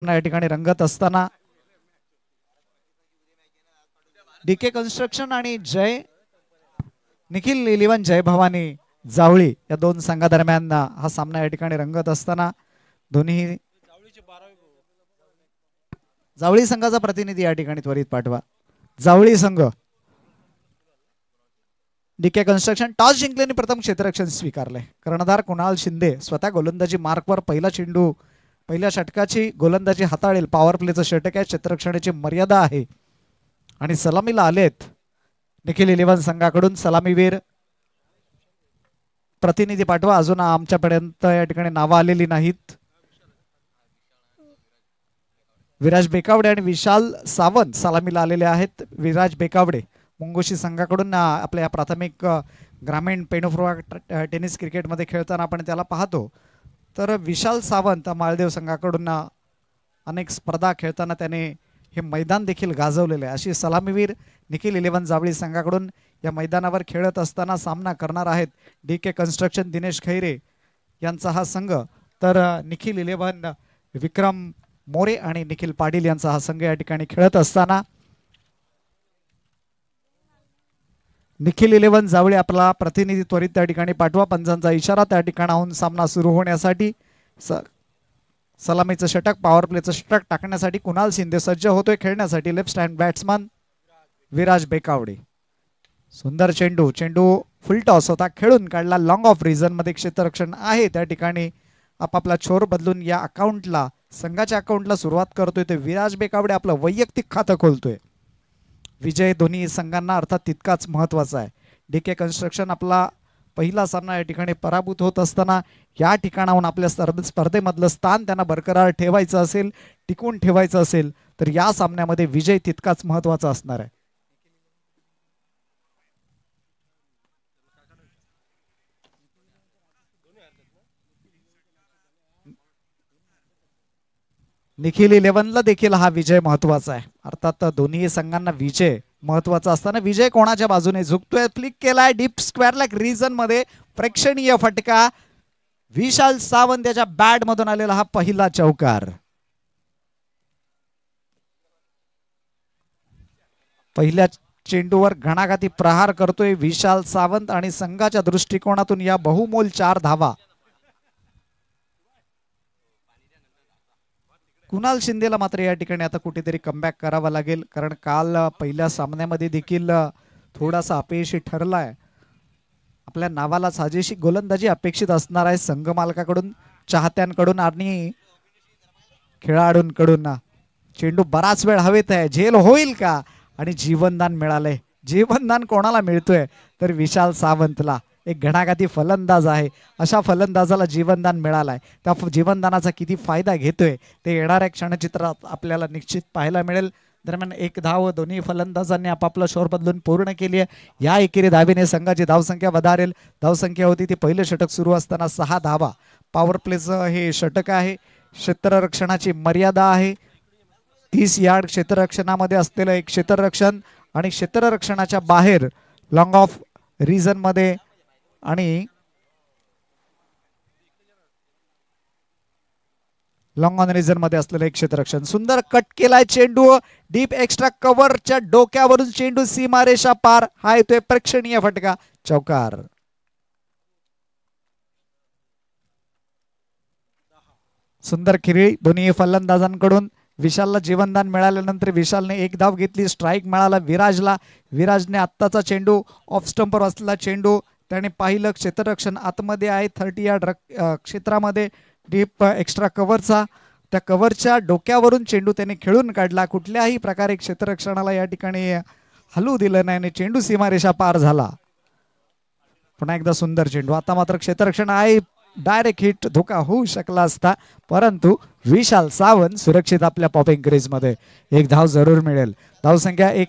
या ठिकाणी रंगत असताना डीके कन्स्ट्रक्शन आणि निखिल इलेव्हन जय भवानी जावळी या दोन संघादरम्यान हा सामना या ठिकाणी रंगत असताना दोन्ही जावळी संघाचा प्रतिनिधी या ठिकाणी त्वरित पाठवा. जावळी संघ डीके कन्स्ट्रक्शन टॉस जिंकल्याने प्रथम क्षेत्ररक्षण स्वीकारले. कर्णधार कुणाल शिंदे स्वतः गोलंदाजी मार्कवर पहिला चेंडू पहिल्या षटकाची गोलंदाजी हाताळेल. पॉवर प्लेचं षटक आहे, क्षेत्ररक्षणाची मर्यादा आहे आणि सलामीला आलेत निखिल इलेव्हन संघाकडून सलामीवीर प्रतिनिधी पाठवा. अजून आमच्यापर्यंत या ठिकाणी नावं आलेली नाहीत. विराज बेकावडे आणि विशाल सावंत सलामीला आलेले आहेत. विराज बेकावडे मुंगोशी संघाकडून आपल्या प्राथमिक ग्रामीण पेणुफुरवा टेनिस क्रिकेटमध्ये खेळताना आपण त्याला पाहतो. तर विशाल सावंत मालदेव संघाकडून अनेक स्पर्धा खेळताना त्याने हे मैदान देखील गाजवलेले आहे. अशी सलामीवीर निखिल इलेव्हन जावळी संघाकडून या मैदानावर खेळत असताना सामना करणार आहेत डीके कन्स्ट्रक्शन दिनेश खैरे यांचा हा संघ. तर निखिल इलेव्हन विक्रम मोरे आणि निखिल पाटील यांचा हा संघ या ठिकाणी खेळत असताना निखिल इलेव्हन जावळी आपला प्रतिनिधी त्वरित त्या ठिकाणी पाठवा. पंचांचा इशारा त्या ठिकाणाहून सामना सुरू होण्यासाठी. सलामीचं षटक पॉवर प्लेचं षटक टाकण्यासाठी कुणाल शिंदे सज्ज होतोय. खेळण्यासाठी left hand batsman Viraj Bekawade. सुंदर चेंडू फुल टॉस होता, खेळून काढला. लॉंग ऑफ रिझन मध्ये क्षेत्ररक्षण आहे त्या ठिकाणी आपापला छोर बदलून या अकाउंटला संघाच्या अकाउंटला सुरुवात करतोय. ते विराज बेकावडे आपलं वैयक्तिक खातं खोलतोय. विजय दोन्ही संघांना अर्थात तितकाच महत्वाचा आहे. डीके कन्स्ट्रक्शन आपला पहिला सामना या ठिकाणी पराभूत होत असताना या ठिकाणाहून आपल्या स्पर्धेमधलं स्थान त्यांना बरकरार ठेवायचं असेल, टिकून ठेवायचं असेल तर या सामन्यामध्ये विजय तितकाच महत्वाचा असणार आहे. निखिल इलेव्हनला देखील हा विजय महत्वाचा आहे. अर्थात दोन्ही संघांना विजय महत्वाचा असताना विजय कोणाच्या बाजूने झुकतोय. फ्लिक केलाय डीप स्क्वेअरला रिजन मध्ये प्रेक्षणीय फटका. विशाल सावंत याच्या बॅट मधून आलेला हा पहिला चौकार. पहिल्या चेंडूवर घणाघाती प्रहार करतोय विशाल सावंत आणि संघाच्या दृष्टिकोनातून या बहुमोल 4 धावा. कुणाल शिंदेला मात्र या ठिकाणी आता कुठेतरी कमबॅक करावा लागेल, कारण काल पहिल्या सामन्यामध्ये देखील थोडासा अपयशी ठरलाय. आपल्या नावाला साजेशी गोलंदाजी अपेक्षित असणार आहे संघ मालकाकडून, चाहत्यांकडून आणि खेळाडूंकडून. चेंडू बराच वेळ हवेत आहे, झेल होईल का? आणि जीवनदान मिळालंय. जीवनदान कोणाला मिळतोय तर विशाल सावंतला. एक घणाघाती फलंदाज आहे, अशा फलंदाजाला जीवनदान मिळालाय. त्या जीवनदानाचा किती फायदा घेतोय ते येणाऱ्या क्षणचित्रात आपल्याला निश्चित पाहायला मिळेल. दरम्यान एक धाव दोन्ही फलंदाजांनी आपापला शोर बदलून पूर्ण केली आहे. या एकेरी धावेने संघाची धावसंख्या वधारेल. धावसंख्या होती ती पहिलं षटक सुरू असताना 6 धावा. पॉवर प्लेचं हे षटक आहे. क्षेत्ररक्षणाची मर्यादा आहे 30 यार्ड. क्षेत्ररक्षणामध्ये असलेलं एक क्षेत्ररक्षण आणि क्षेत्ररक्षणाच्या बाहेर लॉंग ऑफ रिजन मध्ये आणि लॉंग ऑन रिजन मध्ये असलेलं एक क्षेत्ररक्षण. सुंदर कट केलाय चेंडू डीप एक्स्ट्रा कव्हरच्या डोक्यावरून चेंडू सीमारेषा पार. हा येतोय प्रेक्षणीय फटका, चौकार. सुंदर खिरळी दोन्ही फलंदाजांकडून. विशालला जीवनदान मिळाल्यानंतर विशालने एक धाव घेतली. स्ट्राईक मिळाला विराजला. विराजने आत्ताचा चेंडू ऑफ स्टंपवर असलेला चेंडू त्याने पाहिलं. क्षेत्ररक्षण आतमध्ये आहे 30 यार्ड क्षेत्रामध्ये. डीप एक्स्ट्रा कव्हरचा त्या कव्हरच्या डोक्यावरून चेंडू त्याने खेळून काढला. कुठल्याही प्रकारे क्षेत्ररक्षणाला या ठिकाणी हलू दिलं नाही आणि चेंडू सीमारेषा पार झाला. पुन्हा एकदा सुंदर चेंडू. आता मात्र क्षेत्ररक्षण आहे, डायरेक्ट हिट धोका होऊ शकला असता, परंतु विशाल सावंत सुरक्षित आपल्या पॉपिंग क्रीज मध्ये. एक धाव जरूर मिळेल. धावसंख्या 1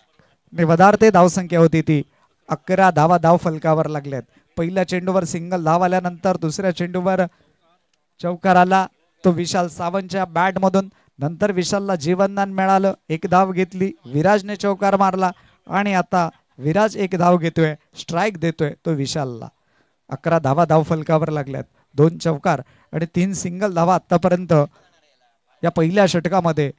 ने वधारते. धावसंख्या होती ती 11 धावा धाव फलकावर लागल्यात. पहिल्या चेंडूवर सिंगल धाव आल्यानंतर दुसऱ्या चेंडूवर चौकार आला तो विशाल सावंतच्या बॅट मधून. नंतर विशालला जीवनदान मिळालं, एक धाव घेतली. विराजने चौकार मारला आणि आता विराज एक धाव घेतोय, स्ट्राईक देतोय तो विशालला. 11 धावा धाव फलकावर लागल्यात. 2 चौकार आणि 3 सिंगल धावा आतापर्यंत या पहिल्या षटकामध्ये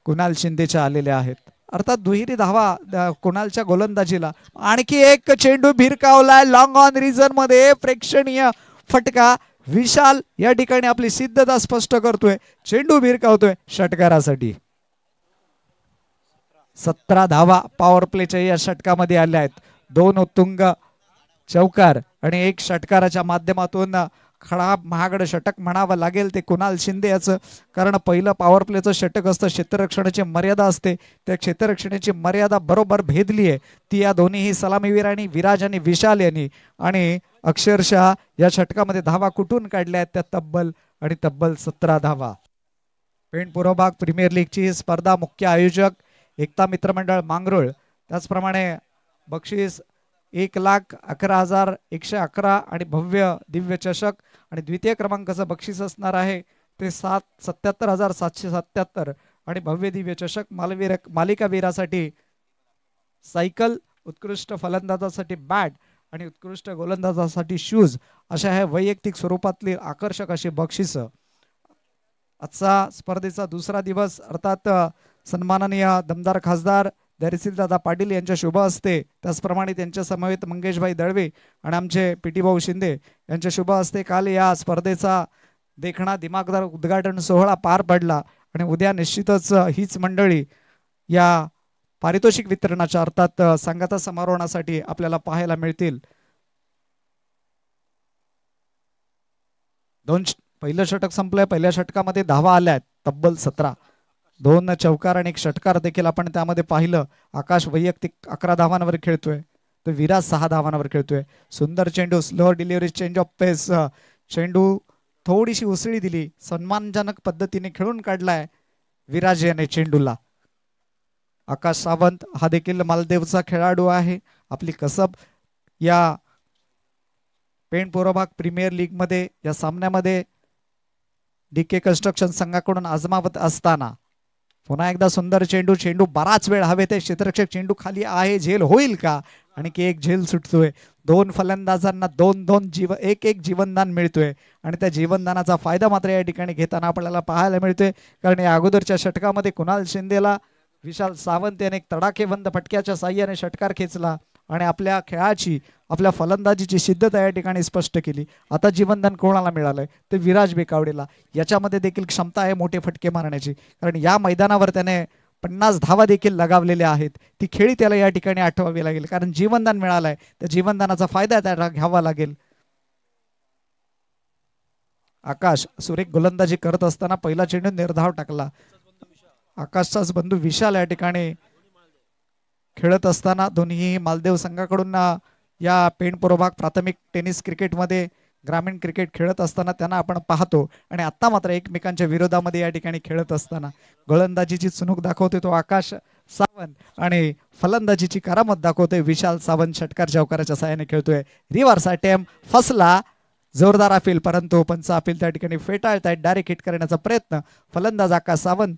कुणाल शिंदेच्या आलेल्या आहेत. अर्थात दुहेरी धावा कुणालच्या गोलंदाजीला. आणखी एक चेंडू भिरकावलाय लॉंग ऑन रिझन मध्ये. प्रेक्षणीय फटका. विशाल या ठिकाणी आपली सिद्धता स्पष्ट करतोय. चेंडू भिरकावतोय षटकारासाठी. 17 धावा पॉवर प्लेच्या या षटकामध्ये आल्या आहेत. 2 उत्तुंग चौकार आणि 1 षटकाराच्या माध्यमातून खडा महागड षटक म्हणावं लागेल ते कुणाल शिंदे याचं. कारण पहिलं पॉवर प्लेचं षटक असतं. क्षेत्ररक्षणाची मर्यादा असते. त्या क्षेत्ररक्षणाची मर्यादा बरोबर भेदली आहे ती या दोन्हीही सलामीवीरांनी विराज आणि विशाल यांनी. आणि अक्षरशः या षटकामध्ये धावा कुठून काढल्या आहेत त्या तब्बल 17 धावा. पेण पूर्व भाग प्रीमियर लीगची ही स्पर्धा मुख्य आयोजक एकता मित्रमंडळ मांगरोळ. त्याचप्रमाणे बक्षीस 1,11,111 आणि भव्य दिव्य चषक. आणि द्वितीय क्रमांकाचं बक्षीस असणार आहे ते 77,777 आणि भव्य दिव्य चषक. मालिकावीरासाठी सायकल, उत्कृष्ट फलंदाजासाठी बॅट आणि उत्कृष्ट गोलंदाजासाठी शूज अशा ह्या वैयक्तिक स्वरूपातली आकर्षक अशी बक्षिसं. आजचा स्पर्धेचा दुसरा दिवस. अर्थात सन्माननीय दमदार खासदार दादा पाटील यांच्या शुभ हस्ते, त्याचप्रमाणे त्यांच्या समवेत मंगेशभाई दळवे आणि आमचे पीटी भाऊ शिंदे यांच्या शुभ हस्ते काल या स्पर्धेचा देखणा दिमागदार उद्घाटन सोहळा पार पडला. आणि उद्या निश्चितच हीच मंडळी या पारितोषिक वितरणाच्या अर्थात सांगता समारोहासाठी आपल्याला पाहायला मिळतील. पहिलं षटक संपलंय. पहिल्या षटकामध्ये धावा आल्या आहेत तब्बल 17. 2 चौकार आणि 1 षटकार देखील आपण त्यामध्ये पाहिलं. आकाश वैयक्तिक 11 धावांवर खेळतोय तर विराज 6 धावांवर खेळतोय. सुंदर चेंडू, स्लो डिलिव्हरी, चेंज ऑफ पेस. चेंडू थोडीशी उसळी दिली, सन्मानजनक पद्धतीने खेळून काढलाय विराज याने चेंडूला. आकाश सावंत हा देखील मालदेवचा खेळाडू आहे. आपली कसब या पेण पूर्व भाग प्रीमियर लीग मध्ये या सामन्यामध्ये डीके कन्स्ट्रक्शन संघाकडून आजमावत असताना पुन्हा एकदा सुंदर चेंडू. चेंडू बराच वेळ हवेत आहे. क्षेत्ररक्षक चेंडू खाली आहे. झेल होईल का? आणि की एक झेल सुटतोय. 2 फलंदाजांना 2-2 एक जीवनदान मिळतोय आणि त्या जीवनदानाचा फायदा मात्र या ठिकाणी घेताना आपल्याला पाहायला मिळतोय. कारण या अगोदरच्या षटकामध्ये कुणाल शिंदेला विशाल सावंत याने एक तडाखेबंद फटक्याच्या साह्याने षटकार खेचला आणि आपल्या खेळाची, आपल्या फलंदाजीची सिद्धता या ठिकाणी स्पष्ट केली. आता जीवनदान कोणाला मिळालंय ते विराज बेकावडेला. याच्यामध्ये देखील क्षमता आहे मोठे फटके मारण्याची. कारण या मैदानावर त्याने 50 धावा देखील लगावलेल्या आहेत. ती खेळी त्याला या ठिकाणी आठवावी लागेल. कारण जीवनदान मिळालंय, त्या जीवनदानाचा फायदा त्याला घ्यावा लागेल. आकाश सुरेख गोलंदाजी करत असताना पहिला चेंडू निर्धाव टाकला. आकाशचाच बंधू विशाल या ठिकाणी खेळत असताना दोन्ही मालदेव संघाकडून या पेण पूर्व भाग प्राथमिक टेनिस क्रिकेटमध्ये ग्रामीण क्रिकेट खेळत असताना त्यांना आपण पाहतो. आणि आता मात्र एकमेकांच्या विरोधामध्ये या ठिकाणी खेळत असताना गोलंदाजीची चुणूक दाखवते तो आकाश सावंत आणि फलंदाजीची करामत दाखवतोय विशाल सावंत. षटकार चौकाराच्या साहाय्याने खेळतोय. रिव्हर्स अटेम्प्ट फसला. जोरदार अपील, परंतु पंच अपील त्या ठिकाणी फेटाळतायत. डायरेक्ट हिट करण्याचा प्रयत्न. फलंदाज आकाश सावंत,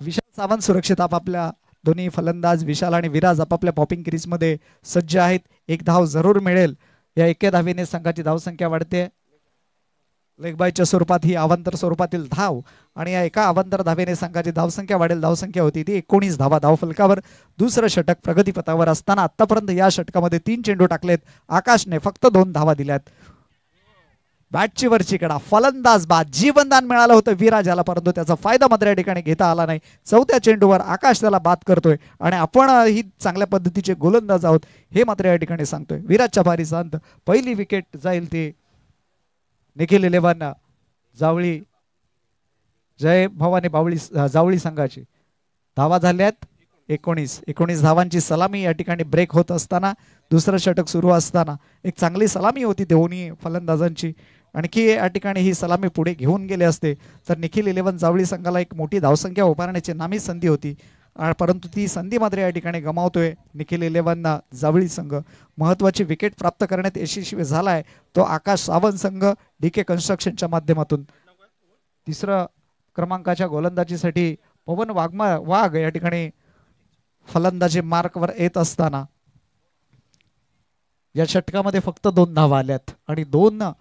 विशाल सावंत सुरक्षित आपापल्या दोन्ही फलंदाज विशाल आणि विराज आपापल्या पॉपिंग क्रीज मध्ये सज्ज आहेत. 1 धाव जरूर मिळेल. या एके धावेने संघाची धावसंख्या वाढते. लेगबायच्या स्वरूपात ही अवांतर स्वरूपातील धाव आणि या एका अवांतर धावेने संघाची धावसंख्या वाढेल. धावसंख्या होती ती 19 धावा. धावफलकावर दुसरं षटक प्रगतीपथावर असताना आतापर्यंत या षटकामध्ये 3 चेंडू टाकलेत. आकाशने फक्त 2 धावा दिल्यात. बॅटची वरची कडा, फलंदाज बाद. जीवनदान मिळालं होतं विराजाला, परंतु त्याचा फायदा मात्र या ठिकाणी घेता आला नाही. 4थ्या चेंडूवर आकाश त्याला बाद करतोय आणि आपण ही चांगल्या पद्धतीचे गोलंदाज आहोत हे मात्र या ठिकाणी सांगतोय. विराजच्या भारी संत. पहिली विकेट जाईल ती निखिल 11 जावळी, जय भवानी जावळी संघाची. धावा झाल्यात 19 धावांची सलामी या ठिकाणी ब्रेक होत असताना दुसरं षटक सुरू असताना एक चांगली सलामी होती दोन्ही फलंदाजांची. आणखी या ठिकाणी ही सलामी पुढे घेऊन गेले असते तर निखिल 11 जावळी संघाला एक मोठी धावसंख्या उभारण्याची नामी संधी होती. परंतु ती संधी मात्र या ठिकाणी गमावतोय निखिल 11 जावळी संघ. महत्वाची विकेट प्राप्त करण्यात यशस्वी झालाय तो आकाश सावंत संघ डीके कन्स्ट्रक्शनच्या माध्यमातून. 3ऱ्या क्रमांकाच्या गोलंदाजीसाठी पवन वाघ या ठिकाणी फलंदाजी मार्कवर येत असताना या षटकामध्ये फक्त 2 धावा आल्यात आणि 2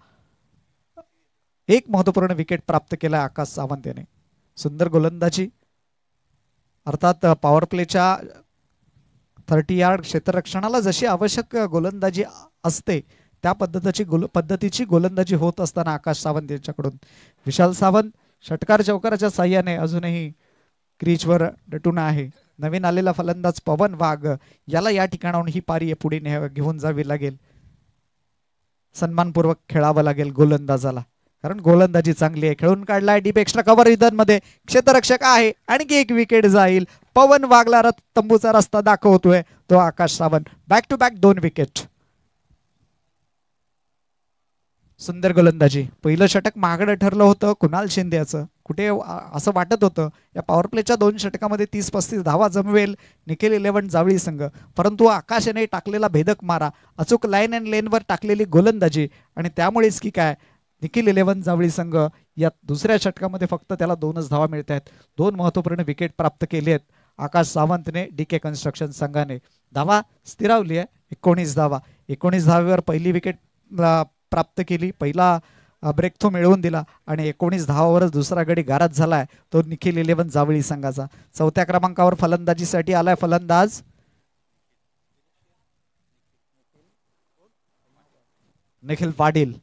एक महत्वपूर्ण विकेट प्राप्त केला आकाश सावंत याने. सुंदर गोलंदाजी. अर्थात पॉवर प्लेच्या 30 यार्ड क्षेत्ररक्षणाला जशी आवश्यक गोलंदाजी असते त्या पद्धतीची गोलंदाजी होत असताना आकाश सावंत यांच्याकडून विशाल सावंत षटकार चौकाराच्या साह्याने अजूनही क्रीजवर डटून आहे. नवीन आलेला फलंदाज पवन वाघ याला या ठिकाणाहून ही पारी पुढे घेऊन जावी लागेल. सन्मानपूर्वक खेळावं लागेल गोलंदाजाला, कारण गोलंदाजी चांगली आहे. खेळून काढलाय डीप एक्स्ट्रा कव्हर रिदन मध्ये क्षेत्ररक्षक आहे. आणखी एक विकेट जाईल. पवन वाघला तंबूचा रस्ता दाखवतोय तो Akash Sawant. Back to back 2 wicket. सुंदर गोलंदाजी. पहिलं षटक महागडं ठरलं होतं कुणाल शिंदेचं. कुठे असं वाटत होतं या पॉवर प्लेच्या 2 षटकामध्ये 30-35 धावा जमवेल निखिल 11 जावळी संघ, परंतु आकाशाने टाकलेला भेदक मारा, अचूक लाईन अँड लेनवर टाकलेली गोलंदाजी आणि त्यामुळेच की काय निखिल 11 जावळी संघ या दुसऱ्या षटकामध्ये फक्त त्याला 2च धावा मिळत आहेत. 2 महत्वपूर्ण विकेट प्राप्त केली आहेत आकाश सावंतने डीके कन्स्ट्रक्शन संघाने. धावा स्थिरावली आहे 19 धावा. 19 धावेवर पहिली विकेट प्राप्त केली. पहिला ब्रेक थ्रो मिळवून दिला आणि 19 धावावरच दुसरा गडी गारद झालाय तो निखिल 11 जावळी संघाचा. 4थ्या क्रमांकावर फलंदाजीसाठी आलाय फलंदाज निखिल पाटील.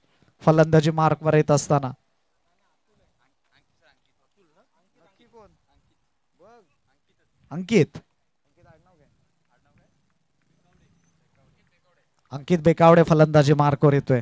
फलंदाजी मार्कवर येत असताना अंकित बेकावडे फलंदाजी मार्कवर येतोय.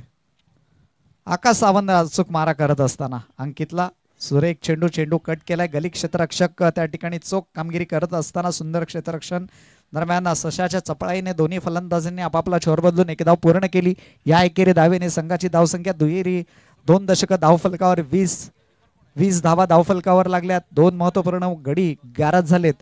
आकाश सावंत अचूक मारा करत असताना अंकितला सुरेख चेंडू कट केलाय. गली क्षेत्ररक्षक त्या ठिकाणी चोख कामगिरी करत असताना सुंदर क्षेत्ररक्षण दरम्यान सशाच्या चपळाईने दोन्ही फलंदाजांनी आपापला छोर बदलून एक धाव पूर्ण केली. या एकेरी धावेने संघाची धावसंख्या दुहेरी 2 दशक धावफलकावर 20 धावा धावफलकावर लागल्यात. 2 महत्वपूर्ण गडी गारद झालेत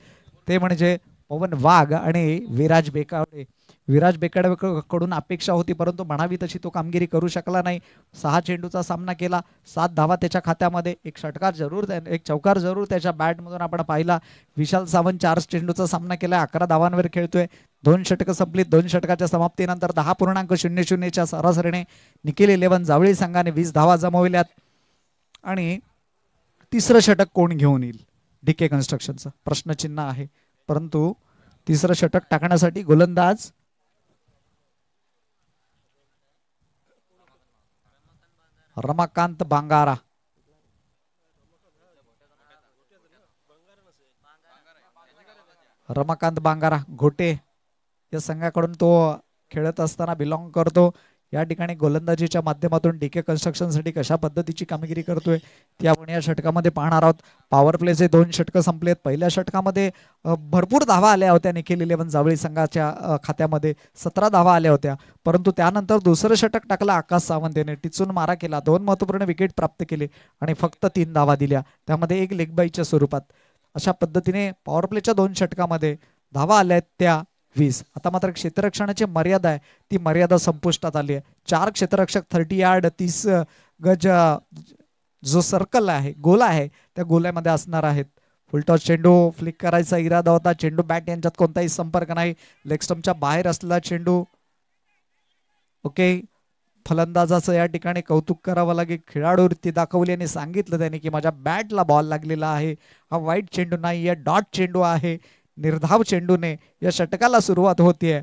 ते म्हणजे पवन वाघ आणि विराज बेकावडे. विराज बेकावडेकडून अपेक्षा होती परंतु म्हणावी तशी तो कामगिरी करू शकला नाही. 6 चेंडूचा सामना केला, 7 धावा त्याच्या खात्यामध्ये. एक चौकार जरूर त्याच्या बॅटमधून आपण पाहिला. विशाल सावंत 4 चेंडूचा सामना केला, 11 धावांवर खेळतोय. 2 षटकं संपलीत. 2 षटकाच्या समाप्तीनंतर 10.00 सरासरीने निखिल 11 जावळी संघाने 20 धावा जमवल्यात. आणि तिसरं षटक कोण घेऊन येईल डीके कन्स्ट्रक्शनचं प्रश्नचिन्ह आहे. परंतु तिसरं षटक टाकण्यासाठी गोलंदाज रमाकांत बांगारा. रमाकांत बांगारा घोटे या संघाकडून तो खेळत असताना बिलॉंग करतो. या ठिकाणी गोलंदाजीच्या माध्यमातून डीके कन्स्ट्रक्शनसाठी कशा पद्धतीची कामगिरी करतोय ती आपण या षटकामध्ये पाहणार आहोत. पॉवर प्लेचे 2 षटकं संपलेत. पहिल्या षटकामध्ये भरपूर धावा आल्या होत्या निखिल 11 जावळी संघाच्या खात्यामध्ये 17 धावा आल्या होत्या. परंतु त्यानंतर दुसरं षटक टाकलं आकाश सावंत याने, टिचून मारा केला, 2 महत्वपूर्ण विकेट प्राप्त केले आणि फक्त 3 धावा दिल्या, त्यामध्ये एक लेगबाईच्या स्वरूपात. अशा पद्धतीने पॉवर प्लेच्या 2 षटकामध्ये धावा आल्या आहेत त्या 20. आता मात्र क्षेत्ररक्षणाची मर्यादा आहे ती मर्यादा संपुष्टात आली आहे. 4 क्षेत्ररक्षक 30 यार्ड 30 गज जो सर्कल आहे गोला आहे त्या गोल्यामध्ये असणार आहेत. फुलटॉस चेंडू फ्लिक करायचा इरादा होता. चेंडू बॅट यांच्यात कोणताही संपर्क नाही. लेग स्टंपच्या बाहेर असलेला चेंडू. ओके, फलंदाजाचं या ठिकाणी कौतुक करावं लागेल. खेळाडूवृत्ती दाखवली आणि सांगितलं त्याने की माझ्या बॅटला बॉल लागलेला आहे, हा वाईट चेंडू नाही आहे, डॉट चेंडू आहे. निर्धाव चेंडूने या षटकाला सुरुवात होतीये.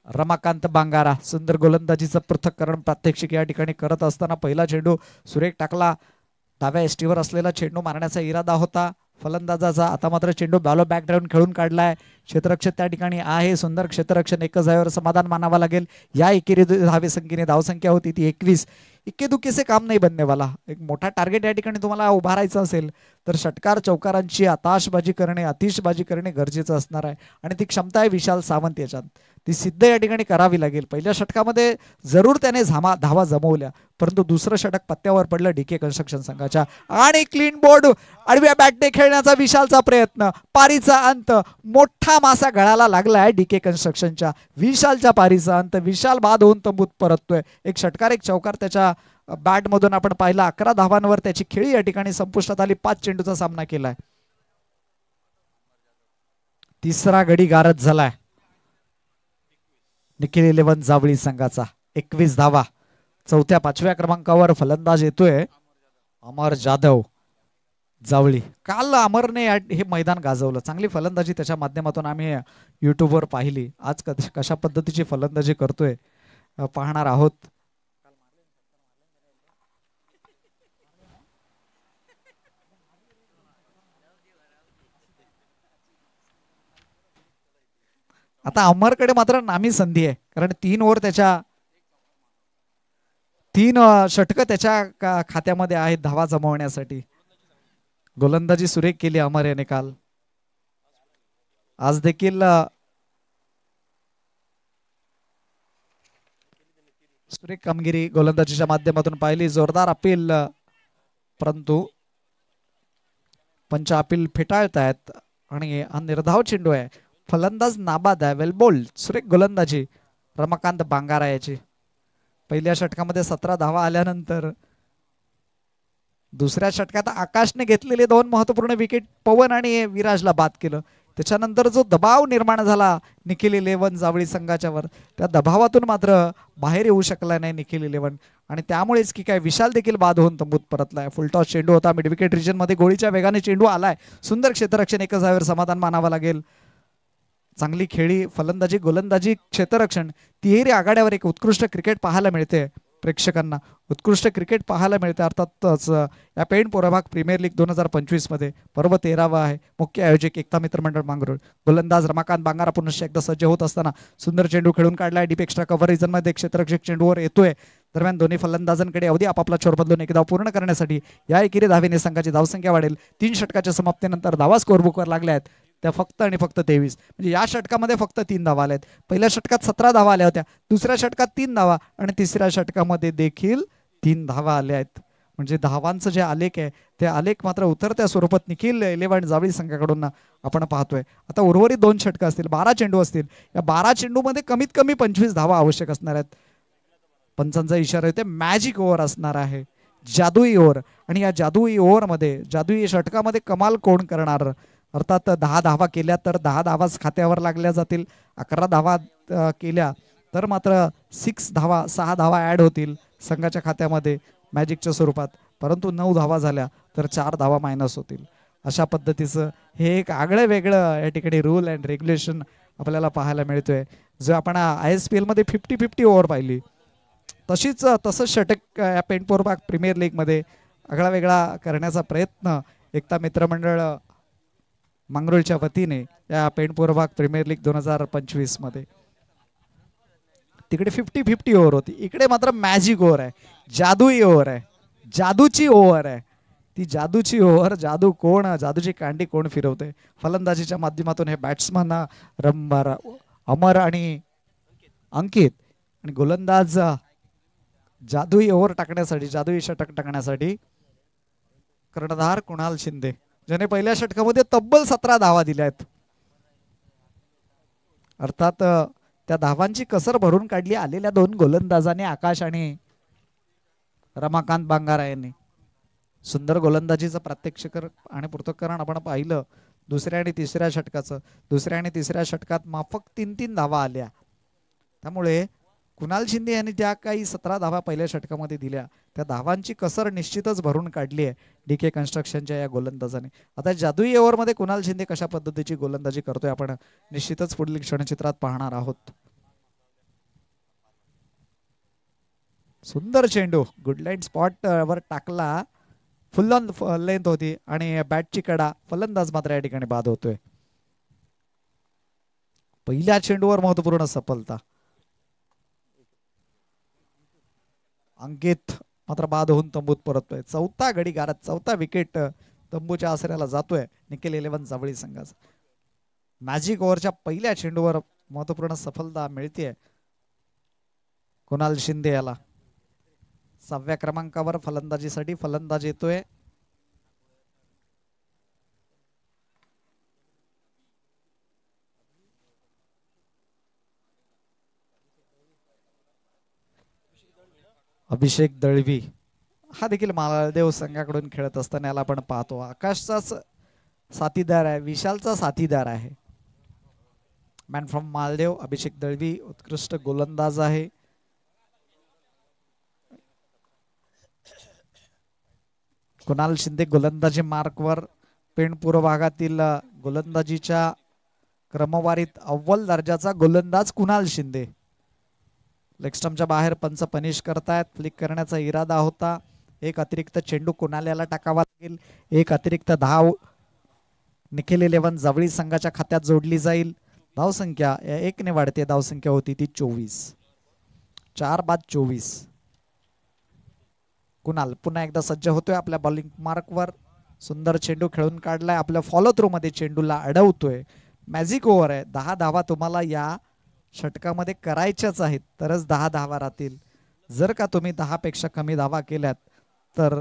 रमाकांत बांगारा सुंदर गोलंदाजीचं पृथक्करण प्रात्यक्षिक या ठिकाणी करत असताना पहिला चेंडू सुरेख टाकला. डाव्या एसटीवर असलेला चेंडू मारण्याचा इरादा होता फलंदाजाचा. आता मात्र चेंडू बॅलो बॅक ड्राईव्ह खेळून काढलाय. क्षेत्ररक्षक त्या ठिकाणी आहे. सुंदर क्षेत्ररक्षण. एकच धावेवर समाधान मानावं लागेल. या एकेरी धावे संख्येने धावसंख्या होती ती 21. इक्के दुक्के से काम नाही बनने वाला. एक मोठा टार्गेट या ठिकाणी तुम्हाला उभारायचं असेल तर षटकार चौकारांची आताशबाजी करणे अतिशबाजी करणे गरजेचं असणार आहे आणि ती क्षमता आहे विशाल सावंत याच्यात. ती सिद्ध या ठिकाणी करावी लागेल. पहिल्या षटकामध्ये जरूर त्याने धावा जमवल्या परंतु दुसरं षटक पत्त्यावर पडलं डीके कन्स्ट्रक्शन संघाच्या. आणि क्लीन बोर्ड आडव्या बॅटने खेळण्याचा विशालचा प्रयत्न. पारीचा अंत. मोठा मासा गळाला लागलाय डीके कन्स्ट्रक्शनच्या. विशालच्या पारीचा अंत. विशाल बाद होऊन तंबूत परततोय. एक षटकार एक चौकार त्याच्या बॅटमधून आपण पाहिला. 11 धावांवर त्याची खेळी या ठिकाणी संपुष्टात आली. 5 चेंडूचा सामना केलाय. तिसरा गडी गारद झालाय निखिल 11 जावळी संघाचा. 21 धावा. चौथ्या पाचव्या क्रमांकावर फलंदाज येतोय अमर जाधव जावळी. काल अमरने हे मैदान गाजवलं, चांगली फलंदाजी त्याच्या माध्यमातून आम्ही युट्यूबवर पाहिली. आज कशा पद्धतीची फलंदाजी करतोय पाहणार आहोत. आता अमरकडे मात्र नामी संधी आहे, कारण 3 ओव्हर त्याच्या 3 षटकं त्याच्या खात्यामध्ये आहेत धावा जमवण्यासाठी. गोलंदाजी सुरेख केली अमर याने काल. आज देखील सुरेख कामगिरी गोलंदाजीच्या माध्यमातून पाहिली. जोरदार अपील, परंतु पंच अपील फेटाळतायत आणि हा निर्धाव चेंडू आहे. फलंदाज नाबाद आहे, वेल बोल्ड, सुरेख गोलंदाजी रमाकांत बांगारा याची. पहिल्या षटकामध्ये 17 धावा आल्यानंतर दुसऱ्या षटकात आकाशने घेतलेले 2 महत्वपूर्ण विकेट पवन आणि विराजला बाद केलं. त्याच्यानंतर जो दबाव निर्माण झाला निखिल 11 जावळी संघाच्यावर, त्या दबावातून मात्र बाहेर येऊ शकला नाही निखिल 11 आणि त्यामुळेच की काय विशाल देखील बाद होऊन तंबूत परतलाय. फुलटॉस चेंडू होता, मिड विकेट रिजन मध्ये गोळीच्या वेगाने चेंडू आलाय. सुंदर क्षेत्ररक्षण, 1 जागेवर समाधान मानावं लागेल. चांगली खेळी फलंदाजी गोलंदाजी क्षेत्ररक्षण तिहेरी आघाड्यावर एक उत्कृष्ट क्रिकेट पाहायला मिळते प्रेक्षकांना, उत्कृष्ट क्रिकेट पाहायला मिळते. अर्थातच या पेण पोराभाग प्रीमियर लीग 2025 मध्ये पर्व 13वा आहे. मुख्य आयोजक एकता मित्र मंडळ मांगरोळ. गोलंदाज रमाकांत बांगारा पुनश्च एकदा सज्ज होत असताना सुंदर चेंडू खेळून काढलाय. डीप एक्स्ट्रा कव्हर रिजन मध्ये क्षेत्ररक्षक चेंडूवर येतोय. दरम्यान दोन्ही फलंदाजांकडे अवधी आपापला छोर बदलून एक धाव पूर्ण करण्यासाठी या एकेरी धावेने संघाची धावसंख्या वाढेल. 3 षटकाच्या समाप्तीनंतर धावा स्कोअरबुकवर लागल्या आहेत त्या फक्त आणि फक्त 23. म्हणजे या षटकामध्ये फक्त 3 धावा आल्या आहेत. पहिल्या षटकात 17 धावा आल्या होत्या, दुसऱ्या षटकात 3 धावा आणि तिसऱ्या षटकामध्ये देखील 3 धावा आल्या आहेत. म्हणजे धावांचं जे आलेख आहे ते आलेख मात्र उतरत्या स्वरूपात निखिल 11 जावळी संघाकडून आपण पाहतोय. आता उर्वरित 2 षटकं असतील, 12 चेंडू असतील. या 12 चेंडूमध्ये कमीत कमी 25 धावा आवश्यक असणार आहेत. पंचांचा इशारा येते मॅजिक ओव्हर असणार आहे, जादुई ओव्हर. आणि या जादुई ओव्हरमध्ये जादुई षटकामध्ये कमाल कोण करणार. अर्थात 10 धावा केल्या तर 10 धावाच खात्यावर लागल्या जातील. 11 धावा केल्या तर मात्र 6 धावा ऍड होतील संघाच्या खात्यामध्ये मॅजिकच्या स्वरूपात. परंतु 9 धावा झाल्या तर 4 धावा मायनस होतील. अशा पद्धतीचं हे एक आगळं वेगळं या ठिकाणी रूल अँड रेग्युलेशन आपल्याला पाहायला मिळतोय. जो आपण ISPL मध्ये 50-50 ओव्हर पाहिली तसंच षटक या पेण पोरबाग प्रीमियर लीग मध्ये आगळा वेगळा करण्याचा प्रयत्न एकता मित्रमंडळ मंगरुळच्या वतीने या पेण पोरबाग प्रीमियर लीग 2025 मध्ये. तिकडे 50-50 ओव्हर होती, इकडे मात्र मॅजिक ओव्हर आहे, जादुई ओव्हर आहे, जादूची ओव्हर आहे. ती जादूची ओव्हर, जादू कोण, जादूची कांडी कोण फिरवते. फलंदाजीच्या माध्यमातून हे बॅट्समन अमर आणि अंकित आणि गोलंदाज जादुई ओव्हर टाकण्यासाठी, जादुई षटक टाकण्यासाठी कर्णधार कुणाल शिंदे, ज्याने पहिल्या षटकामध्ये तब्बल 17 धावा दिल्या आहेत. अर्थात त्या धावांची कसर भरून काढली आलेल्या 2 गोलंदाजांनी, आकाश आणि रमाकांत बांगारा यांनी. सुंदर गोलंदाजीचं प्रात्यक्षिक आणि पृथक्करण आपण पाहिलं दुसऱ्या आणि तिसऱ्या षटकाचं. दुसऱ्या आणि तिसऱ्या षटकात माफक 3-3 धावा आल्या. त्यामुळे कुणाल शिंदे यांनी त्या काही 17 धावा पहिल्या षटकामध्ये दिल्या, त्या धावांची कसर निश्चितच भरून काढली आहे DK कन्स्ट्रक्शनच्या या गोलंदाजाने. आता जादुई ओव्हरमध्ये कुणाल शिंदे कशा पद्धतीची गोलंदाजी करतोय आपण निश्चितच पुढील क्षणचित्रात पाहणार आहोत. सुंदर चेंडू गुडलाईन स्पॉट वर टाकला, फुल ऑन लेंथ होती आणि बॅटची कडा, फलंदाज मात्र या ठिकाणी बाद होतोय. पहिल्या चेंडूवर महत्वपूर्ण सफलता. अंकित मात्र बाद होऊन तंबूत परततोय. 4था घडीगारात 4था विकेट तंबूच्या आसऱ्याला जातोय निखिल 11 जावळी संघाचा. मॅजिक ओव्हरच्या पहिल्या चेंडूवर महत्वपूर्ण सफलता मिळते कुणाल शिंदे याला. 6व्या क्रमांकावर फलंदाजीसाठी फलंदाज येतोय अभिषेक दळवी. हा देखील मालदेव संघाकडून खेळत असताना याला आपण पाहतो. आकाशचाच साथीदार आहे, विशालचा साथीदार आहे. मॅन फ्रॉम मालदेव अभिषेक दळवी उत्कृष्ट गोलंदाज आहे. कुणाल शिंदे गोलंदाजी मार्कवर. पेण पूर्व भागातील गोलंदाजीच्या क्रमवारीत अव्वल दर्जाचा गोलंदाज कुणाल शिंदे. लेग स्टंपच्या बाहेर पंच पनिश करतायत. फ्लिक करण्याचा इरादा होता. एक अतिरिक्त चेंडू कुणाल्याला टाकावा लागेल. एक अतिरिक्त धाव निखिल 11 जवळी संघाच्या खात्यात जोडली जाईल. धावसंख्या 1 ने वाढते. धावसंख्या होती ती 24. 4 बाद 24. कुणाल पुन्हा एकदा सज्ज होतोय आपल्या बॉलिंग मार्कवर. सुंदर चेंडू खेळून काढलाय. आपल्या फॉलो थ्रू मध्ये चेंडूला अडवतोय. मॅजिक ओव्हर आहे. 10 धावा तुम्हाला या षटकामध्ये करायच्याच आहेत तरच 10 धावा राहतील. जर का तुम्ही 10 पेक्षा कमी धावा केल्यात तर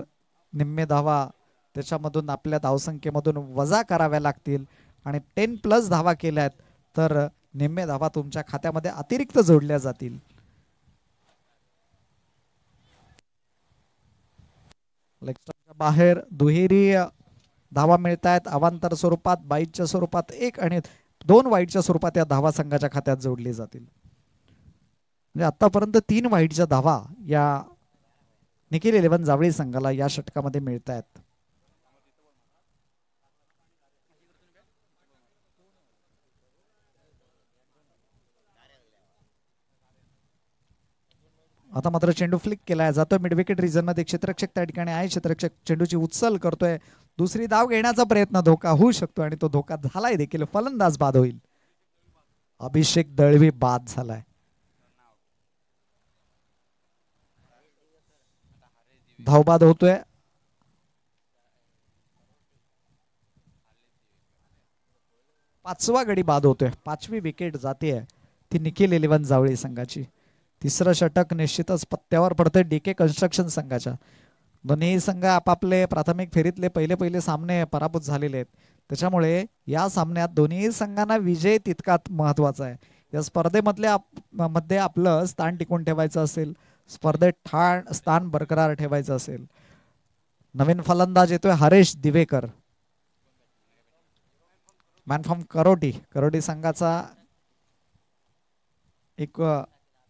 निम्मे धावा त्याच्यामधून आपल्या धावसंख्येमधून वजा कराव्या लागतील. आणि 10+ धावा केल्यात तर निम्मे धावा तुमच्या खात्यामध्ये अतिरिक्त जोडल्या जातील. बाहेर दुहेरी धावा मिळत आहेत. अवांतर स्वरूपात, बाईटच्या स्वरूपात 1 आणि 2 वाईटच्या स्वरूपात या धावा संघाच्या खात्यात जोडली जातील. म्हणजे आतापर्यंत 3 वाईटच्या धावा या निखिल 11 जावळी संघाला या षटकामध्ये मिळत आहेत. आता मात्र चेंडू फ्लिक केलाय जातो मिड विकेट रिजन मध्ये. क्षेत्ररक्षक त्या ठिकाणी आहे. क्षेत्ररक्षक चेंडूची उचल करतोय. दुसरी धाव घेण्याचा प्रयत्न धोका होऊ शकतो आणि तो धोका झालाय देखील. फलंदाज बाद होईल. अभिषेक दळवी बाद झालाय. धावबाद होतोय. पाचवा गडी बाद होतोय. 5वी विकेट जाते ती निखिल 11 जावळी संघाची. तिसरं षटक निश्चितच पत्त्यावर पडतंय डीके कन्स्ट्रक्शन संघाच्या. दोन्ही संघ आपापले प्राथमिक फेरीतले पहिले सामने पराभूत झालेले आहेत. त्याच्यामुळे या सामन्यात दोन्ही संघांना विजय तितकाच महत्वाचा आहे. या स्पर्धेमध्ये आपलं स्थान टिकून ठेवायचं असेल, स्पर्धेत स्थान बरकरार ठेवायचं असेल. नवीन फलंदाज येतोय हरेश दिवेकर, मॅन फ्रॉम करोटी संघाचा. एक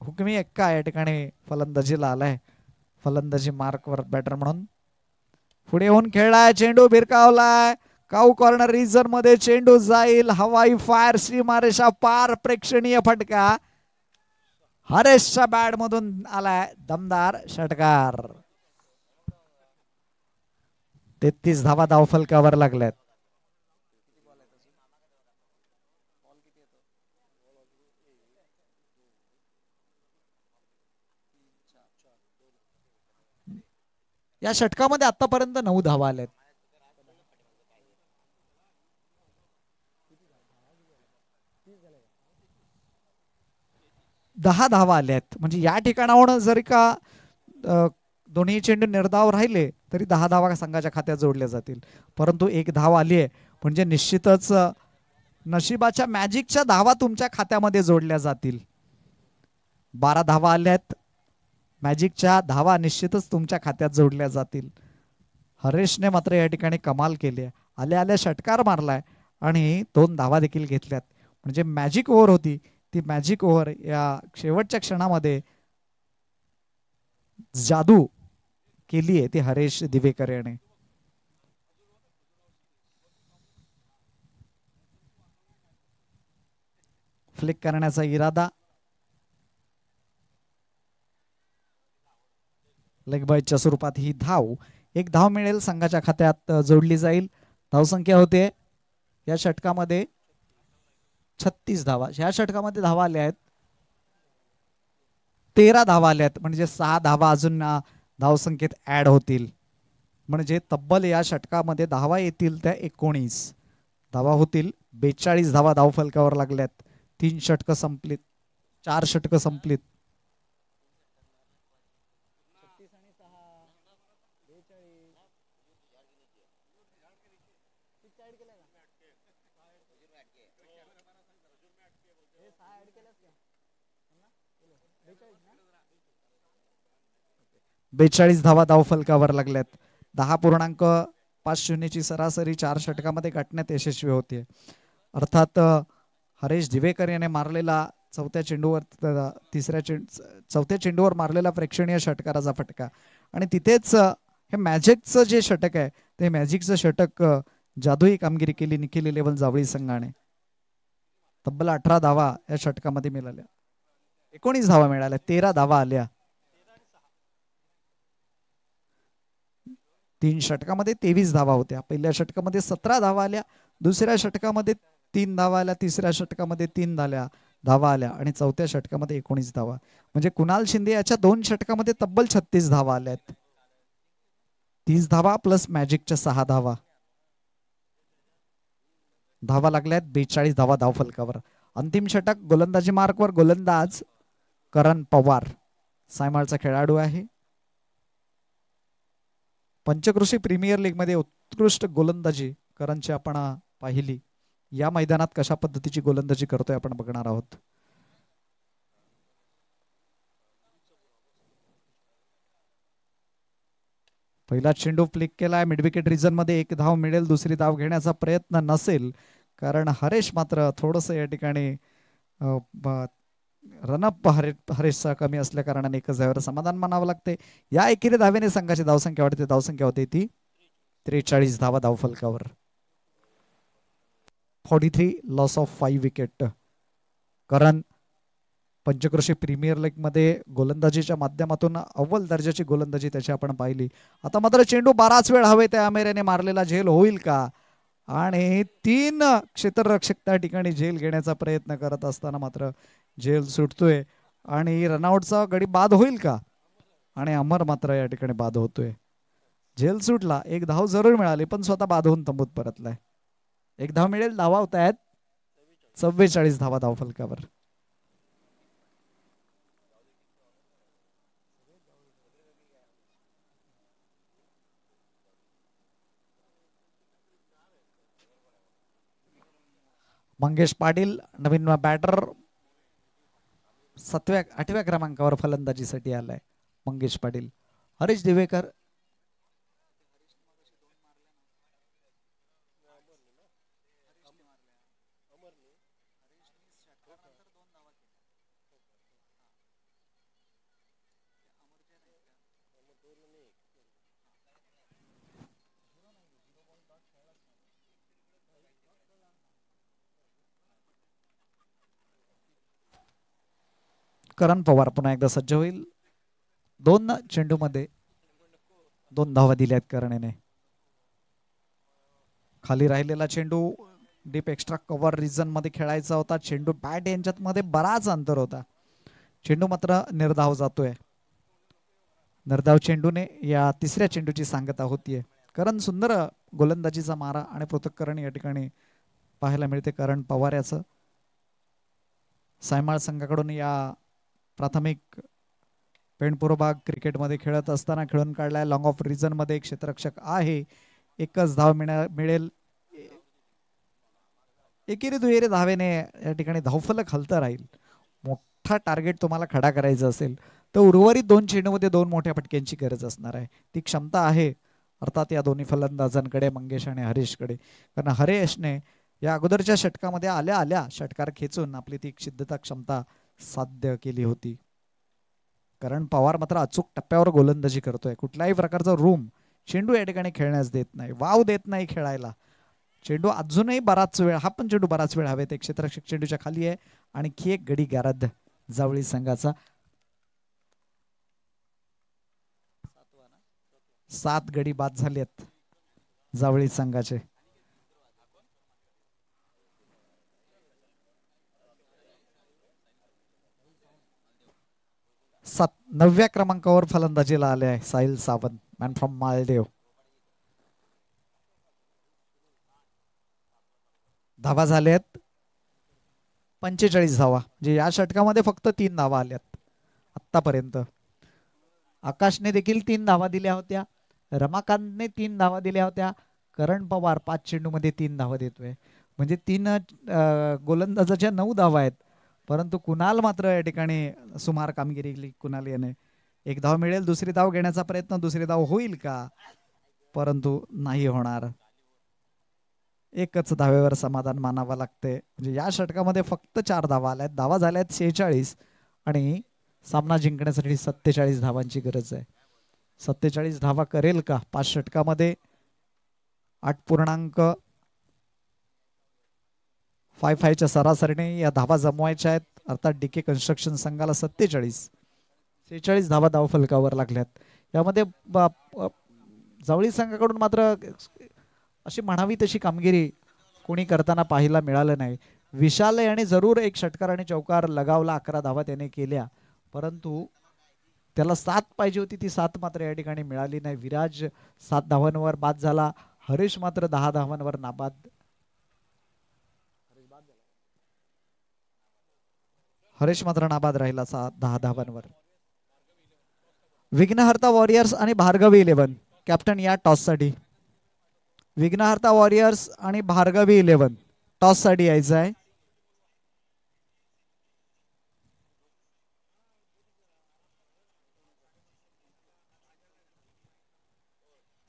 हुकमी एक्का या ठिकाणी फलंदाजीला आलाय. फलंदाजी मार्कवर बॅटर म्हणून पुढे येऊन खेळलाय. चेंडू भिरकावलाय. काऊ कॉर्नर रिजन मध्ये चेंडू जाईल. हवाई फायर, सीमारेषा पार. प्रेक्षणीय फटका. हरेशच्या बॅट मधून आलाय दमदार षटकार. 33 धावा धावफलकावर लागल्यात. या षटकामध्ये आतापर्यंत 9 धावा आल्यात. दहा धावा आल्यात. म्हणजे या ठिकाणावरून जरी का दोन्ही चेंडू निर्धाव राहिले तरी 10 धावा संघाच्या खात्यात जोडल्या जातील. परंतु 1 धाव आली आहे म्हणजे निश्चितच नशिबाच्या मॅजिकच्या धावा तुमच्या खात्यामध्ये जोडल्या जातील. 12 धावा आल्यात. मॅजिकच्या धावा निश्चितच तुमच्या खात्यात जोडल्या जातील. हरेशने मात्र या ठिकाणी कमाल केली आहे. आल्या षटकार मारलाय आणि 2 धावा देखील घेतल्यात. म्हणजे मॅजिक ओव्हर होती ती मॅजिक ओव्हर या शेवटच्या क्षणामध्ये जादू केली आहे ती हरेश दिवेकर याने. फ्लिक करण्याचा इरादा. लेग बाईटच्या स्वरूपात ही धाव. 1 धाव मिळेल संघाच्या खात्यात जोडली जाईल. धावसंख्या होते या षटकामध्ये 36 धावा. या षटकामध्ये धावा आल्या आहेत 13 धावा आल्यात. म्हणजे 6 धावा अजून धावसंख्येत ऍड होतील. म्हणजे तब्बल या षटकामध्ये धावा येतील त्या 19 धावा होतील. 42 धावा धावफलकावर लागल्यात. 3 षटकं संपलीत. 4 षटकं संपलीत. बेचाळीस धावा धावफलकावर लागल्यात. 10.50 ची सरासरी 4 षटकामध्ये गाठण्यात यशस्वी होते. अर्थात हरेश दिवेकर याने मारलेला चौथ्या चेंडूवर मारलेला प्रेक्षणीय षटकाराचा फटका आणि तिथेच हे मॅजिकचं जे षटक आहे ते मॅजिकचं षटक जादुई कामगिरी केली निखिल 11 जावळी संघाने. तब्बल 18 धावा या षटकामध्ये मिळाल्या. 19 धावा मिळाल्या, 13 धावा आल्या. 3 षटकामध्ये 23 धावा होत्या. पहिल्या षटकामध्ये 17 धावा आल्या, दुसऱ्या षटकामध्ये 3 धावा आल्या, तिसऱ्या षटकामध्ये 3 धावा आल्या आणि चौथ्या षटकामध्ये 19 धावा. म्हणजे कुणाल शिंदे याच्या 2 षटकामध्ये तब्बल 36 धावा आल्या आहेत. 30 धावा प्लस मॅजिकच्या 6 धावा. धावा लागल्यात 42 धावा धावफलकावर. अंतिम षटक गोलंदाजी मार्कवर गोलंदाज करण पवार सायमाळचा खेळाडू आहे. पंचक्रोशी प्रीमियर लीग मध्ये उत्कृष्ट गोलंदाजी करणची आपण पाहिली. या मैदानात कशा पद्धतीची गोलंदाजी करतोय आपण बघणार आहोत. पहिला चेंडू फ्लिक केलाय मिड विकेट रिजन मध्ये. 1 धाव मिळेल, दुसरी धाव घेण्याचा प्रयत्न नसेल कारण हरेश मात्र थोडस या ठिकाणी रनअप हरेशचा कमी असल्या कारणाने 1 धावेवर समाधान मानावं लागते. या एकेरी धावेने संघाची धावसंख्या वाढते. धावसंख्या होते ती 43 धावा धावफलकावर. 43 लॉस ऑफ 5 विकेट. कारण पंचक्रोशी प्रीमियर लीग मध्ये गोलंदाजीच्या माध्यमातून अव्वल दर्जाची गोलंदाजी त्याची आपण पाहिली. आता मात्र चेंडू बराच वेळ हवे त्या अमेरिकेने मारलेला झेल होईल का? आणि 3 क्षेत्ररक्षक त्या ठिकाणी झेल घेण्याचा प्रयत्न करत असताना मात्र झेल सुटतोय आणि रनआउटचा गडी बाद होईल का? आणि अमर मात्र या ठिकाणी बाद होतोय. झेल सुटला, 1 धाव जरूर मिळाली पण स्वतः बाद होऊन तंबूत परतलाय. 1 धाव मिळेल, धावा होत आहेत 44 धावा धावफलकावर. मंगेश पाटील नवीन बॅटर 8व्या क्रमांकावर फलंदाजीसाठी आलाय. मंगेश पाटील. हरीश दिवेकर करण पवार पुन्हा एकदा सज्ज होईल. 2 चेंडू मध्ये 2 धावा दिल्यात करणने. खाली राहिलेला चेंडू डीप एक्स्ट्रा कव्हर रिजन मध्ये खेळायचा होता. चेंडू बॅट यांच्यात मध्ये बराच अंतर होता. चेंडू मात्र निर्धाव जातोय. निर्धाव चेंडूने या तिसऱ्या चेंडूची सांगता होतीये. करण सुंदर गोलंदाजीचा मारा आणि पृथक्करण या ठिकाणी पाहायला मिळते करण पवार याचं. सायमाळ संघाकडून या प्राथमिक पेणपूर्वभाग क्रिकेटमध्ये खेळत असताना खेळून काढलाय. लॉंग ऑफ रिजन मध्ये एक क्षेत्ररक्षक आहे. 1च धाव मिळेल. एकेरी दुहेरी धावेने या ठिकाणी धावफलक हलतं राहील. मोठा टार्गेट तुम्हाला खडा करायचा असेल तर उर्वरित 2 चेंडूमध्ये 2 मोठ्या फटक्यांची गरज असणार आहे. ती क्षमता आहे अर्थात या दोन्ही फलंदाजांकडे मंगेश आणि हरीशकडे. कारण हरेशने या अगोदरच्या षटकामध्ये आल्या षटकार खेचून आपली ती सिद्धता क्षमता साध्य केली होती. कारण पवार मात्र अचूक टप्प्यावर गोलंदाजी करतोय. कुठल्याही प्रकारचा रूम चेंडू या ठिकाणी खेळण्यास देत नाही, वाव देत नाही खेळायला. चेंडू अजूनही बराच वेळ, हा पण चेंडू बराच वेळ हवेत. एक क्षेत्ररक्षक चेंडूच्या खाली आहे. आणखी एक गडी गारद जावळी संघाचा. 7 गडी बाद झालेत जावळी संघाचे. 9व्या क्रमांकावर फलंदाजीला आले आहे साहिल सावंत, मॅन फ्रॉम मालदेव. धावा झाल्यात 45 धावा. म्हणजे या षटकामध्ये फक्त 3 धावा आल्यात आतापर्यंत. आकाशने देखील 3 धावा दिल्या होत्या. रमाकांतने 3 धावा दिल्या होत्या. करण पवार 5 चेंडूमध्ये 3 धावा देतोय. म्हणजे 3 गोलंदाजाच्या 9 धावा आहेत. परंतु कुणाल मात्र या ठिकाणी सुमार कामगिरी केली. कुणाल याने 1 धाव मिळेल, दुसरी धाव घेण्याचा प्रयत्न, दुसरी धाव होईल का? परंतु नाही होणार. 1च धावेवर समाधान मानावं लागते. म्हणजे या षटकामध्ये फक्त 4 धावा आल्यात. धावा झाल्यात 46 आणि सामना जिंकण्यासाठी 47 धावांची गरज आहे. 47 धावा करेल का 5 षटकामध्ये? 8.55च्या सरासरीने या धावा जमवायच्या आहेत. अर्थात डीके कन्स्ट्रक्शन संघाला 46 धावा धावफलकावर लागल्यात. यामध्ये जावळी संघाकडून मात्र अशी म्हणावी तशी कामगिरी कोणी करताना पाहायला मिळालं नाही. विशाल याने जरूर एक षटकार आणि चौकार लगावला, 11 धावा त्याने केल्या, परंतु त्याला 7 पाहिजे होती, ती 7 मात्र या ठिकाणी मिळाली नाही. विराज 7 धावांवर बाद झाला, हरीश मात्र 10 धावांवर नाबाद. हरीश मात्र नाबाद राहिला 10 धावांवर. विघ्नहर्ता वॉरियर्स आणि भार्गवी 11 कॅप्टन या टॉस साठी. विघ्नहर्ता वॉरियर्स आणि भार्गवी 11 टॉस साठी यायचं आहे.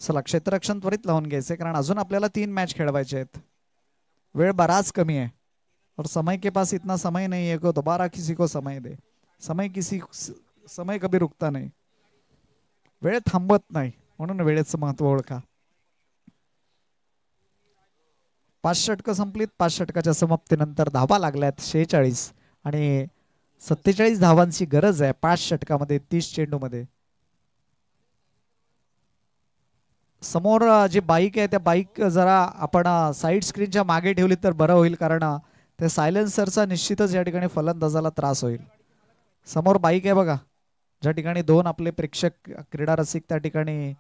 चला क्षेत्ररक्षण त्वरित लावून घ्यायचे, कारण अजून आपल्याला 3 मॅच खेळवायचे आहेत. वेळ बराच कमी है और समय के पास इतना समय नहीं है को दोबारा किसी को समय दे. समय कभी रुकता नाही, वेळ थांबत नाही, म्हणून वेळेचं महत्व ओळखा. 5 षटकं संपलीत. 5 षटकाच्या समाप्तीनंतर धावा लागल्यात 46 आणि 47 धावांची गरज आहे 5 षटकामध्ये 30 चेंडूमध्ये. समोर जी बाईक आहे त्या बाईक जरा आपण साईड स्क्रीनच्या मागे ठेवली तर बरं होईल, कारण त्या सायलेन्सरचा निश्चितच या ठिकाणी फलंदाजाला त्रास होईल. समोर बाईक आहे बघा, ज्या ठिकाणी 2 आपले प्रेक्षक क्रीडा रसिक त्या ठिकाणी.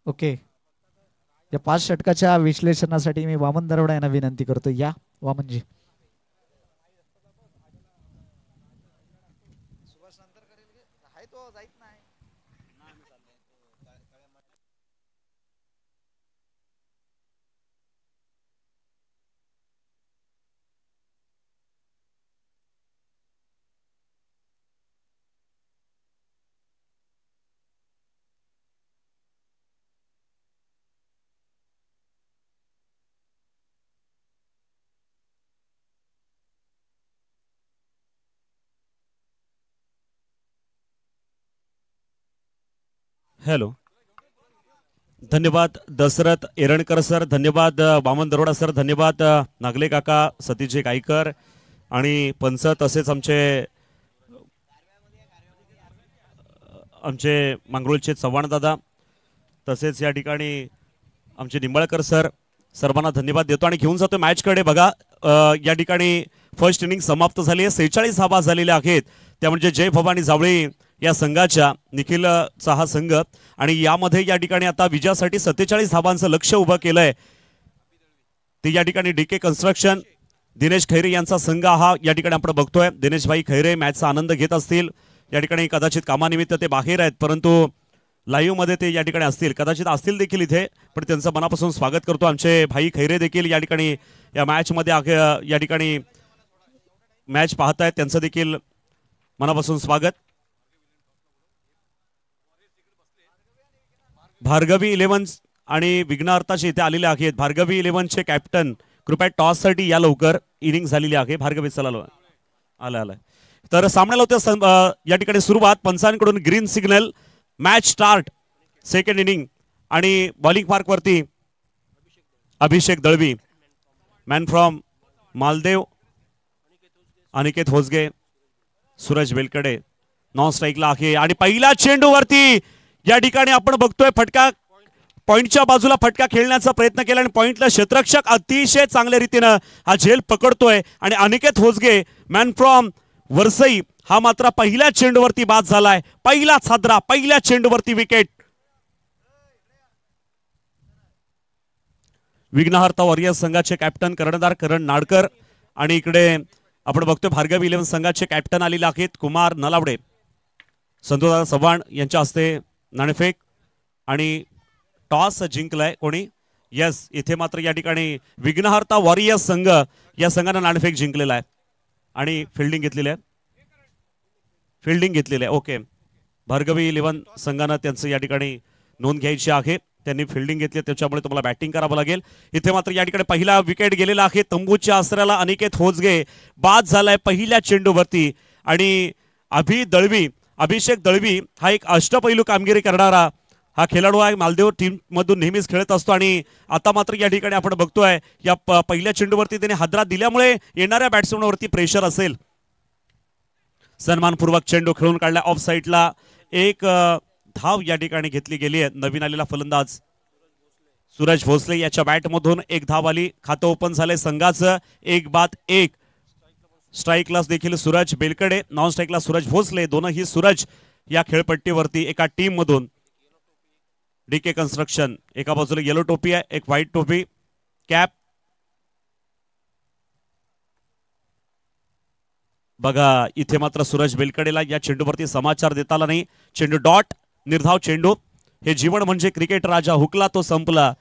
ओके, या 5 षटकाच्या विश्लेषणासाठी मी वामन दरोडा यांना विनंती करतो. या वामनजी. हॅलो, धन्यवाद दशरथ एरणकर सर, धन्यवाद वामन दरोडा सर, धन्यवाद नागले काका, सतीश गायकर आणि पंच, तसेच आमचे मांगरूळचे चव्हाण दादा, तसेच या ठिकाणी आमचे निंबाळकर सर, सर्वांना धन्यवाद देतो आणि घेऊन जातो मॅचकडे. बघा या ठिकाणी फर्स्ट इनिंग समाप्त झाली आहे. 46 धावा झालेल्या आहेत, त्या म्हणजे जय भवानी जावळी या संघाच्या, निखिलचा हा संघ, आणि यामध्ये या ठिकाणी आता विजयासाठी 47 धावांचं लक्ष उभं केलंय. ते या ठिकाणी डीके कन्स्ट्रक्शन दिनेश खैरे यांचा संघ हा या ठिकाणी आपण बघतोय. दिनेश भाई खैरे मॅचचा आनंद घेत असतील. या ठिकाणी कदाचित कामानिमित्त ते बाहेर आहेत, परंतु लाईव्ह मध्ये ते या ठिकाणी असतील, कदाचित असतील देखील इथे, पण त्यांचं मनापासून स्वागत करतो. आमचे भाई खैरे देखील या ठिकाणी या मॅच मध्ये या ठिकाणी मॅच पाहतायत, त्यांचं देखील मनापासून स्वागत. भार्गवी 11 आणि विघ्नहर्ताचे इथे आलेले आहेत. भार्गवी 11चे कॅप्टन कृपया टॉस साठी या, लवकर इनिंग झालेली आहे. भार्गवी चला आलाय. तर सामन्याला होते या ठिकाणी सुरुवात. पंचांकडून green signal, match start, second inning, आणि बॉलिंग पार्क वरती Abhishek Dalvi, man from Maldev Aniket Hosge, Suraj Belkade non स्ट्राईकला आहे. आणि पहिल्या चेंडूवरती या ठिकाणी आपण बघतोय फटका, पॉइंटच्या बाजूला फटका खेळण्याचा प्रयत्न केला आणि पॉइंटला क्षेत्ररक्षक अतिशय चांगल्या रीतीनं हा झेल पकडतोय. आणि अनिकेत होसगे मॅन फ्रॉम वरसई हा मात्र पहिल्या चेंडूवरती बाद झालाय. पहिला सादरा, पहिल्या चेंडूवरती विकेट. विघ्नहर्ता वॉरियर्स संघाचे कॅप्टन कर्णधार करण नाडकर, आणि इकडे आपण बघतोय भार्गवी 11 संघाचे कॅप्टन आलेले आहेत कुमार नलावडे. संतोषदादा चव्हाण यांच्या हस्ते नाणेफेक, आणि टॉस जिंकलाय कोणी? यस, इथे मात्र या ठिकाणी विघ्नहर्ता वॉरियर्स संघ या संघाने नाणेफेक जिंकलेला आहे आणि फिल्डिंग घेतलेली आहे. ओके, भार्गवी 11 संघानं त्यांचं या ठिकाणी नोंद घ्यायची आहे. त्यांनी फिल्डिंग घेतली, त्याच्यामुळे तुम्हाला बॅटिंग करावं लागेल. इथे मात्र या ठिकाणी पहिला विकेट गेलेला आहे. तंबूच्या आसऱ्याला अनिकेत होसगे बाद झालाय पहिल्या चेंडूवरती, आणि अभि दळवी अभिषेक दळवी हा एक अष्टपैलू कामगिरी करणारा हा खेळाडू आहे. मालदेव टीम मधून नेहमीच खेळत असतो आणि आता मात्र या ठिकाणी आपण बघतोय या पहिल्या चेंडूवरती त्याने हादरा दिल्यामुळे येणाऱ्या बॅट्समनवरती प्रेशर असेल. सन्मानपूर्वक चेंडू खेळून काढला ऑफ साईडला. एक धाव या ठिकाणी घेतली गेली आहे. नवीन आलेला फलंदाज सूरज भोसले याच्या बॅटमधून एक धाव आली. खातं ओपन झालंय संघाचं. 1-1. स्ट्राईकला देखील सूरज बेलकडे, नॉन स्ट्राईकला सूरज भोसले. दोनही सूरज या खेळपट्टीवरती एका टीम मधून. डीके कन्स्ट्रक्शन एका बाजूला येलो टोपी आहे, एक व्हाईट टोपी कॅप. बघा इथे मात्र सूरज बेलकडेला या चेंडूवरती समाचार देता आला नाही. चेंडू डॉट, निर्धाव चेंडू. हे जीवन म्हणजे क्रिकेट. राजा हुकला तो संपला.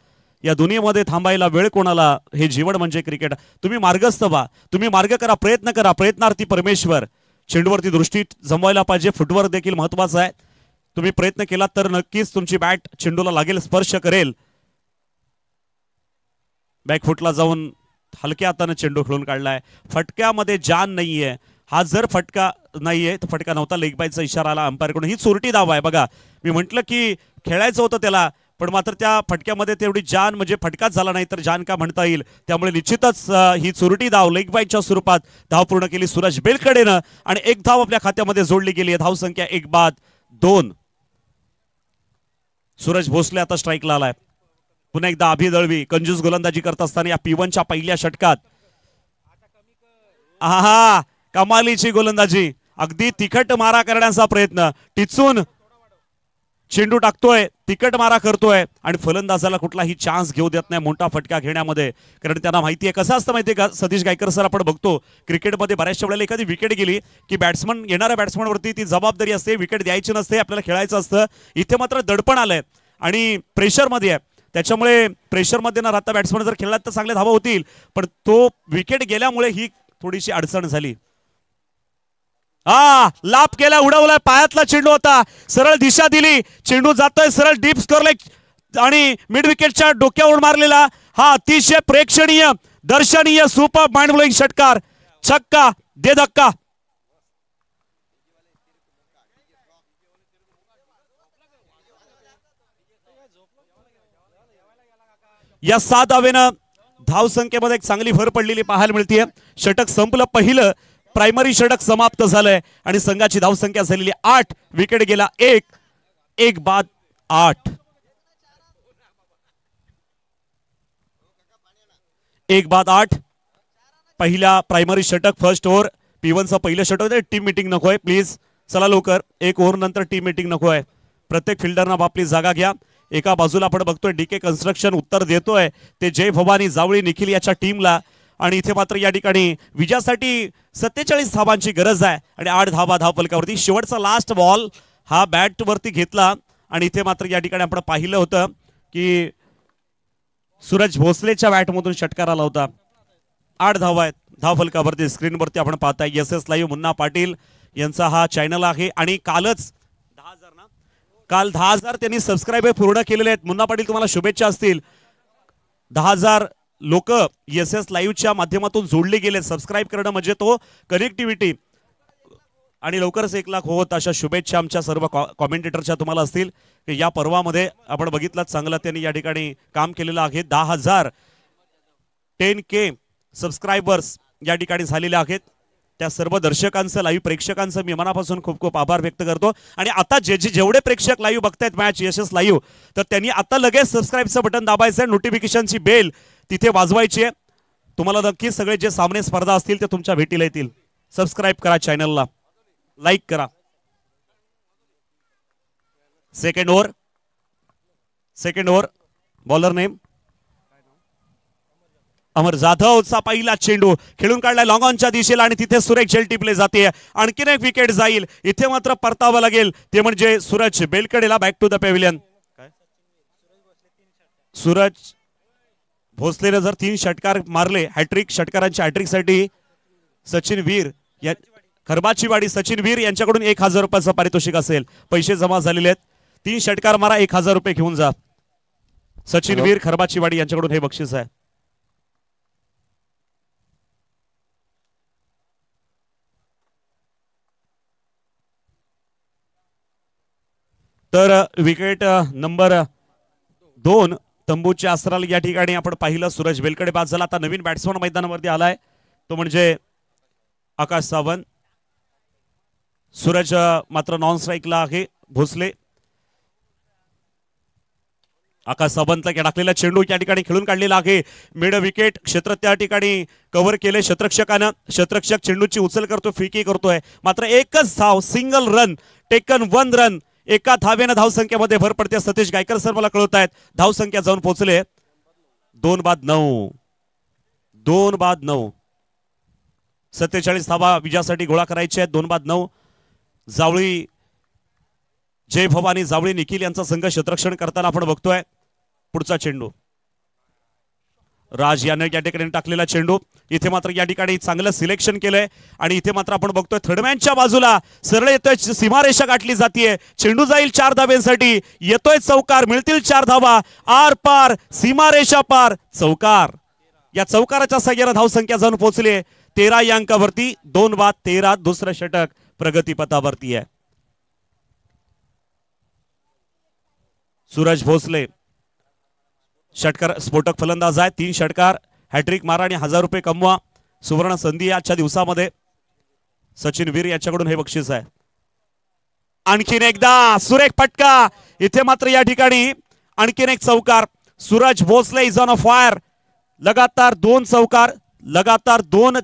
या दुनियेमध्ये थांबायला वेळ कोणाला. हे जीवन म्हणजे क्रिकेट. तुम्ही मार्गस्थ व्हा, तुम्ही मार्ग करा, प्रयत्न करा. प्रयत्नार्थी परमेश्वर. चेंडूवरती दृष्टी जमवायला पाहिजे. फुटवर्क देखील महत्वाचा आहे. तुम्ही प्रयत्न केला तर नक्कीच तुमची बॅट चेंडूला लागेल, स्पर्श करेल. बॅकफुटला जाऊन हलक्या हाताने चेंडू खेळून काढलाय. फटक्यामध्ये जान नाहीये. हा जर फटका नाहीये तर फटका नव्हता. लेग बायचा इशारा आला अंपायरकडून. ही चोरटी धाव आहे. बघा मी म्हटलं की खेळायचं होतं त्याला, पण मात्र त्या फटक्यामध्ये तेवढी जान म्हणजे फटकाच झाला नाही तर जान का म्हणता येईल. त्यामुळे निश्चितच ही चोरटी धाव लेग बायच्या स्वरूपात धाव पूर्ण केली सूरज बेलकडेनं आणि एक धाव आपल्या खात्यामध्ये जोडली गेली आहे. धाव संख्या 1-2. सूरज भोसले आता स्ट्राईकला आलाय. पुन्हा एकदा अभि दळवी कंजूस गोलंदाजी करत असताना या P1च्या पहिल्या षटकात. आहा कमालीची गोलंदाजी. अगदी तिखट मारा करण्याचा प्रयत्न. टिचून चेंडू टाकतोय, तिखट मारा करतोय आणि फलंदाजाला कुठलाही चान्स घेऊ देत नाही मोठा फटका घेण्यामध्ये. कारण त्यांना माहिती आहे कसं असतं माहितीये का सतीश गायकर सर. आपण बघतो क्रिकेटमध्ये बऱ्याचशा वेळेला एखादी विकेट गेली की बॅट्समन येणाऱ्या बॅट्समनवरती ती जबाबदारी असते. विकेट द्यायची नसते, आपल्याला खेळायचं असतं. इथे मात्र दडपण आलंय आणि प्रेशरमध्ये आहे. त्याच्यामुळे प्रेशरमध्ये न राहता बॅट्समन जर खेळला तर चांगले धावा होतील, पण तो विकेट गेल्यामुळे ही थोडीशी अडचण झाली. लाप केला, उडवलाय. पायातला चेंडू होता. सरळ दिशा दिली. चेंडू जातोय सरळ डीप स्कोरला आणि मिड विकेटच्या डोक्यावर मारलेला हा अतिशय प्रेक्षणीय, दर्शनीय, सुपर माइंड ब्लोइंग षटकार. छक्का दे धक्का. या 7 धावेनं धाव संख्येमध्ये एक चांगली भर पडलेली पाहायला मिळते. षटक संपलं. पहिलं प्रायमरी षटक समाप्त झालंय आणि संघाची धावसंख्या झालेली 8. विकेट गेला 1-8. 1-8. पहिला प्रायमरी षटक फर्स्ट ओव्हर. P1चं पहिलं षटक. टीम मीटिंग नकोय प्लीज. चला लवकर. 1 ओव्हर नंतर टीम मीटिंग नकोय. प्रत्येक फिल्डरना आपली जागा घ्या. एका बाजूला आपण बघतोय डीके कन्स्ट्रक्शन उत्तर देतोय ते जय भवानी जावळी निखिल याच्या टीमला. आणि इथे मात्र या ठिकाणी विजयासाठी 47 धावांची गरज आहे आणि 8 धावा धावफलकावरती. शेवटचा लास्ट बॉल हा बॅट वरती घेतला आणि इथे मात्र या ठिकाणी आपण पाहिलं होतं की सूरज भोसलेच्या बॅटमधून षटकार आला होता. 8 धावा आहेत धावफलकावरती. स्क्रीनवरती आपण पाहताय SS लाईव्ह मुन्ना पाटील यांचा हा चॅनल आहे आणि कालच 10,000 त्यांनी सबस्क्राईबर पूर्ण केलेले आहेत. मुन्ना पाटील तुम्हाला शुभेच्छा असतील. 10,000 लोक SS लाईव्हच्या माध्यमातून जोडले गेले. सबस्क्राईब करणं म्हणजे तो कनेक्टिव्हिटी आणि लवकरच 1 लाख होत अशा शुभेच्छा आमच्या सर्व कॉमेंटेटरच्या तुम्हाला असतील की या पर्वामध्ये आपण बघितलं चांगलं त्यांनी या ठिकाणी काम केलेलं आहे. 10,000 10K सबस्क्रायबर्स या ठिकाणी झालेले आहेत. त्या सर्व दर्शकांचं लाईव्ह प्रेक्षकांचं मी मनापासून खूप खूप आभार व्यक्त करतो. आणि आता जेवढे प्रेक्षक लाईव्ह बघतायत मॅच SS लाईव्ह तर त्यांनी आता लगेच सबस्क्राईबचं बटन दाबायचं आहे. नोटिफिकेशनची बेल तिथे वाजवायची आहे. तुम्हाला नक्कीच सगळे जे सामने स्पर्धा असतील ते तुमच्या भेटीला येतील. सबस्क्राईब करा चॅनलला, लाईक करा. सेकंड ओव्हर बॉलर नेम अमर जाधवचा पहिला चेंडू खेळून काढलाय लॉंग ऑनच्या दिशेला आणि तिथे सुरेख झेल टिपले जाते. आणखीन एक विकेट जाईल. इथे मात्र परतावं लागेल ते म्हणजे सूरज बेलकडेला. Back to the pavilion. Suraj भोसलेने जर 3 षटकार मारले हॅट्रिक षटकारांच्या हॅट्रिकसाठी सचिन वीर या खरबाची वाडी सचिन वीर यांच्याकडून 1,000 रुपयाचं पारितोषिक असेल. पैसे जमा झालेले आहेत. 3 षटकार मारा 1,000 रुपये घेऊन जा. सचिन वीर खरबाची वाडी यांच्याकडून हे बक्षीस आहे. तर विकेट नंबर 2 तंबूच्या अस्त्राला या ठिकाणी आपण पाहिलं सूरज वेलकडे बाद झाला. आता नवीन बॅट्समन मैदानावरती आलाय तो म्हणजे आकाश सावंत. सूरज मात्र नॉन स्ट्राईकला आहे. भोसले आकाश सावंतला टाकलेला चेंडू या ठिकाणी खेळून काढलेला आहे. मिड विकेट क्षेत्र त्या ठिकाणी कव्हर केले क्षेत्ररक्षकानं. क्षेत्ररक्षक चेंडूची उचल करतो, फिकी करतोय. मात्र एकच धाव, सिंगल रन टेकन, 1 रन. एका धावेनं धावसंख्येमध्ये भर पडते. सतीश गायकर सर मला कळवत आहेत धावसंख्या जाऊन पोहोचले 2-9. 2-9. 47 धावा विजयासाठी गोळा करायचे आहेत. 2-9. जावळी जय भवानी जावळी निखिल यांचा संघ क्षेत्ररक्षण करताना आपण बघतोय. पुढचा चेंडू राज याने या ठिकाणी टाकलेला चेंडू. इथे मात्र या ठिकाणी चांगलं सिलेक्शन केलंय आणि इथे मात्र आपण बघतोय थर्डमॅनच्या बाजूला सरळ येतोय, सीमारेषा गाठली जातीये. चेंडू जाईल 4 धाब्यांसाठी. येतोय चौकार, मिळतील 4 धावा. आर पार, सीमारेषा पार, चौकार. या चौकाराच्या सहाय्याने धावसंख्या जाऊन पोहोचली 13 या अंकावरती. 2-13 दुसरं षटक प्रगतीपथावरती आहे. सूरज भोसले षटकार स्फोटक फलंदाज आहे. 3 षटकार, हॅट्रिक मारा आणि 1000 रुपये कमवा. सुवर्ण संधी आजच्या दिवसामध्ये. सचिन वीर याच्याकडून हे बक्षीस आहे. आणखीन एकदा सुरेख फटका. इथे मात्र या ठिकाणी आणखीन एक चौकार. Suraj Bhosale is on a fire. लगातार 2 चौकार, लगातार 2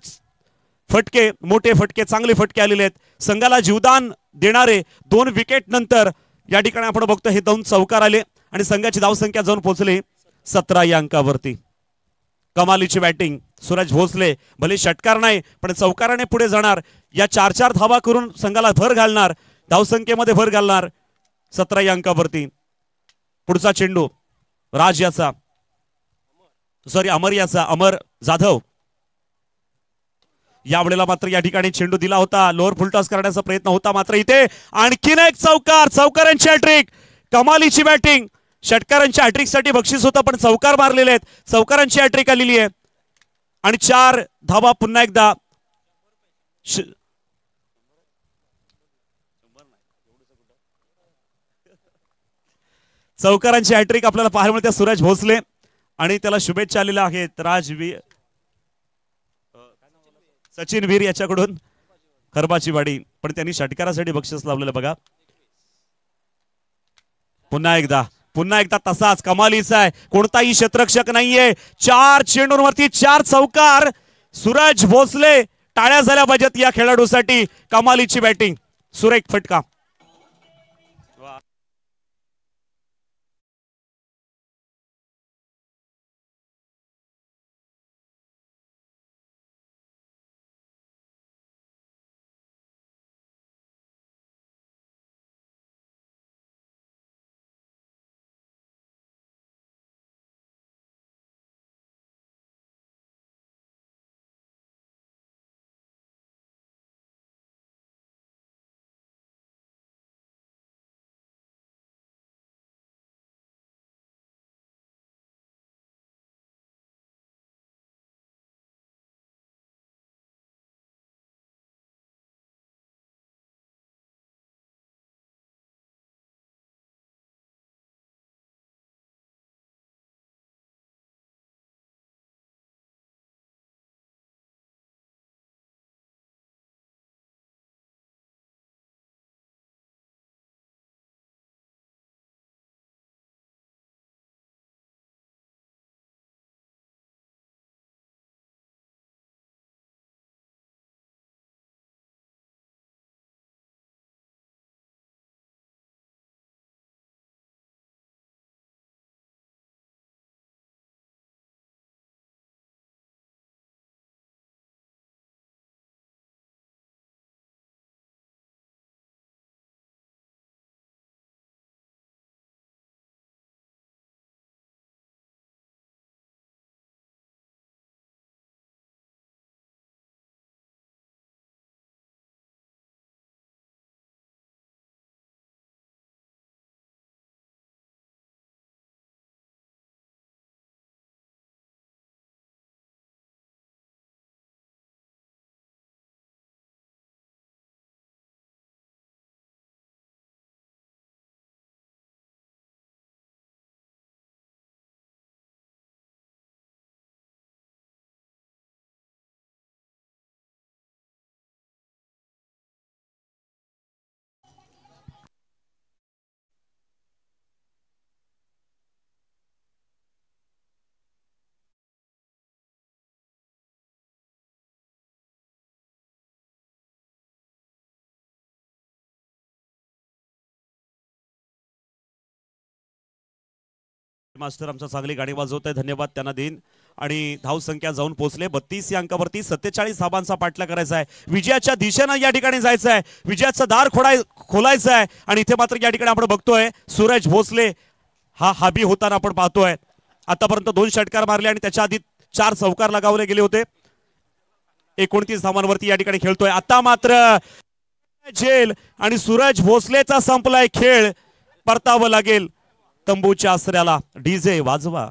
फटके, मोठे फटके, चांगले फटके आलेले आहेत. संघाला जीवदान देणारे 2 विकेट नंतर या ठिकाणी आपण बघतो हे 2 चौकार आले आणि संघाची धावसंख्या जाऊन पोहोचली 17 या अंकावरती. कमालीची बॅटिंग सूरज भोसले. भले षटकार नाही पण चौकाराने पुढे जाणार. या 4-4 धावा करून संघाला भर घालणार, धावसंख्येमध्ये भर घालणार 17 या अंकावरती. पुढचा चेंडू राज याचा, सॉरी अमर याचा, अमर जाधव. यावेळेला मात्र या ठिकाणी चेंडू दिला होता, लोअर फुलटॉस करण्याचा प्रयत्न होता. मात्र इथे आणखीन एक चौकार, चौकारांची हॅट्रिक. कमालीची बॅटिंग. षटकारांच्या हॅट्रिक साठी बक्षीस होतं पण चौकार मारलेले आहेत. चौकारांची हॅट्रिक आलेली आहे आणि 4 धावा पुन्हा एकदा. चौकारांची हॅट्रिक आपल्याला पाहायला मिळते सूरज भोसले आणि त्याला शुभेच्छा आलेल्या आहेत सचिन वीर याच्याकडून. खरबाची वाडी पण त्यांनी षटकारासाठी बक्षीस लावलेलं बघा. पुन्हा एकदा तसाच कमालीचा आहे. कोणताही क्षेत्ररक्षक नाहीये. 4 चेंडूंवरती 4 चौकार. सूरज भोसले, टाळ्या झाल्या पाहिजेत या खेळाडूसाठी. कमालीची बॅटिंग, सुरेख फटका. मास्टर आमचा चांगली गाणी वाजवत आहे, धन्यवाद त्यांना देईन. आणि धावसंख्या जाऊन पोहोचले 32 या अंकावरती. 47 धाबांचा पाठला करायचा आहे, विजयाच्या दिशेनं या ठिकाणी जायचं आहे, विजयाचं दार खोलायचं आहे. आणि इथे मात्र या ठिकाणी आपण बघतोय सूरज भोसले हा हाबी होताना आपण पाहतोय. आतापर्यंत 2 षटकार मारले आणि त्याच्या आधी 4 चौकार लगावले गेले होते. 29 धावांवरती या ठिकाणी खेळतोय. आता मात्र झेल आणि सूरज भोसलेचा संपलाय खेळ. परतावं लागेल तंबूच्या आसऱ्याला. डीजे वाजवा.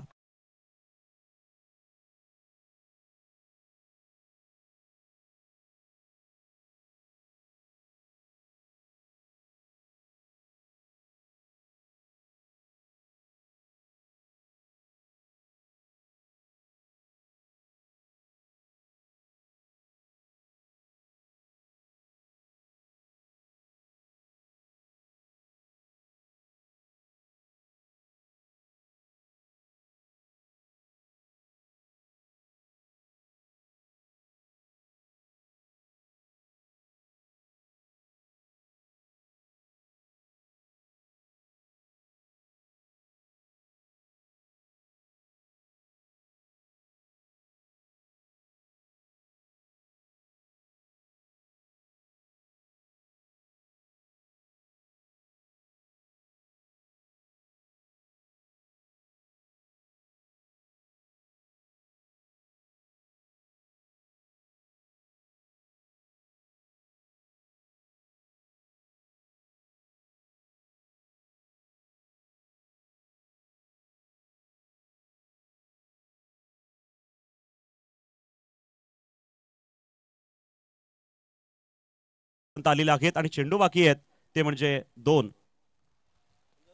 आलेले आहेत आणि चेंडू बाकी आहेत ते म्हणजे 2.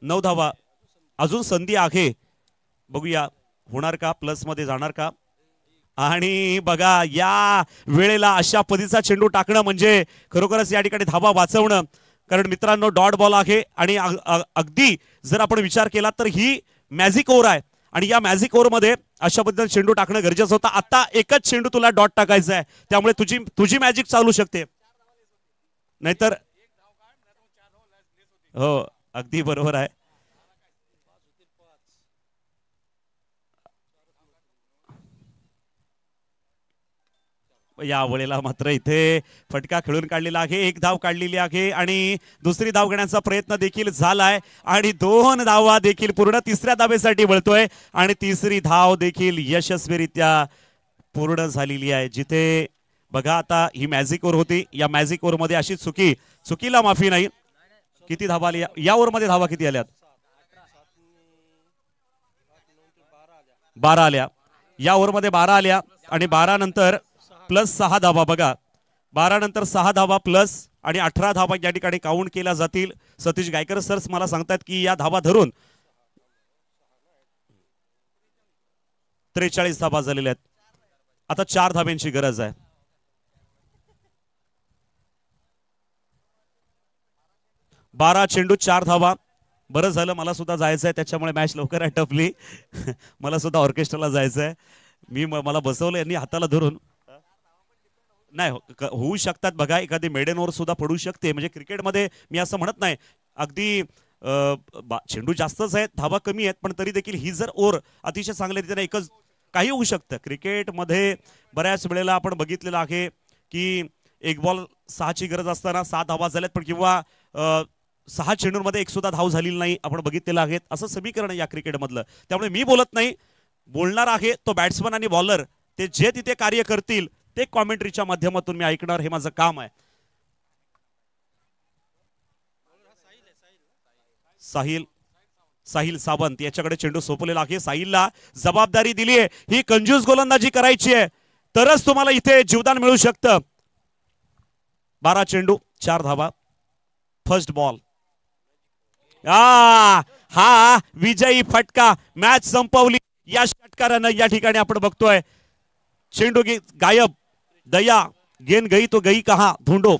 9 धावा अजून संधी आहे. बघूया होणार का, प्लस मध्ये जाणार का. आणि बघा या वेळेला अशा पद्धतीचा चेंडू टाकणं म्हणजे खरोखरच या ठिकाणी धावा वाचवणं. कारण मित्रांनो डॉट बॉल आहे आणि अगदी जर आपण विचार केला तर ही मॅजिक ओव्हर आहे आणि या मॅजिक ओव्हर मध्ये अशा पद्धतीने चेंडू टाकणं गरजेचं होतं. आता एकच चेंडू तुला डॉट टाकायचा आहे, त्यामुळे तुझी मॅजिक चालू शकते. नाहीतर हो अगदी बरोबर आहे. या वेळेला मात्र इथे फटका खेळून काढलेला आहे. 1 धाव काढलेली आहे आणि दुसरी धाव घेण्याचा प्रयत्न देखील झालाय आणि 2 धावा देखील पूर्ण. तिसऱ्या धावेसाठी वळतोय आणि तिसरी धाव देखील यशस्वीरित्या पूर्ण झालेली आहे. जिथे बघा आता ही मॅजिक ओव्हर होती, या मॅजिक ओव्हर मध्ये अशी चुकीला माफी नाही. किती धावा आल्या या ओव्हर मध्ये? धावा किती आल्यात? 12 आल्या या ओव्हर मध्ये. 12 आल्या आणि 12 नंतर प्लस 6 धावा. बघा 12 नंतर 6 धावा प्लस आणि 18 धावा या ठिकाणी काउंट केल्या जातील. सतीश गायकर सर मला सांगतात की या धावा धरून 43 धावा झालेल्या आहेत. आता 4 धाब्यांची गरज आहे. 12 चेंडू 4 धावा. बरं झालं मला सुद्धा जायचं आहे, त्याच्यामुळे मॅच लवकर आटपली. मला सुद्धा ऑर्केस्ट्राला जायचं आहे. मला बसवलं यांनी हाताला धरून. नाही होऊ शकतात बघा, एखादी मेडन ओव्हर सुद्धा पडू शकते. म्हणजे क्रिकेटमध्ये मी असं म्हणत नाही अगदी चेंडू जास्तच आहेत धावा कमी आहेत, पण तरी देखील ही जर ओव्हर अतिशय चांगल्या रीतीने एकच काही होऊ शकतं. क्रिकेटमध्ये बऱ्याच वेळेला आपण बघितलेलं आहे की 1 बॉल 6ची गरज असताना 6 धावा झाल्यात, पण किंवा 6 चेंडूंमध्ये 1 सुद्धा धाव झालेली नाही आपण बघितलेलं आहे. असं समीकरण या क्रिकेटमधलं. त्यामुळे मी बोलत नाही, बोलणार आहे तो बॅट्समन आणि बॉलर. ते जे तिथे कार्य करतील ते कॉमेंट्रीच्या माध्यमातून मी ऐकणार, हे माझं काम आहे. साहिल सावंत याच्याकडे चेंडू सोपवलेला आहे. साहिलला जबाबदारी दिली आहे, ही कंजूस गोलंदाजी करायची आहे तरच तुम्हाला इथे जीवदान मिळू शकतं. 12 चेंडू 4 धावा. First ball. हा विजयी फटका, मॅच संपवली या षटकारानं. या ठिकाणी आपण बघतोय चेंडू गायब. दया गेंद गई तो गई कहा ढूंढो.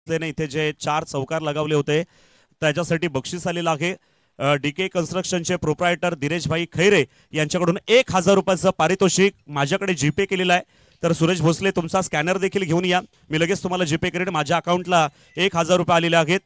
भोसलेने इथे जे 4 चौकार लगावले होते त्याच्यासाठी बक्षीस आलेलं आहे. DK कन्स्ट्रक्शनचे प्रोप्रायटर दिनेशभाई खैरे यांच्याकडून 1000 रुपयाचं पारितोषिक माझ्याकडे जीपे केलेलं आहे. तर सुरेश भोसले तुमचा स्कॅनर देखील घेऊन या, मी लगेच तुम्हाला जीपे करेन. माझ्या अकाउंटला 1000 रुपये आलेले आहेत.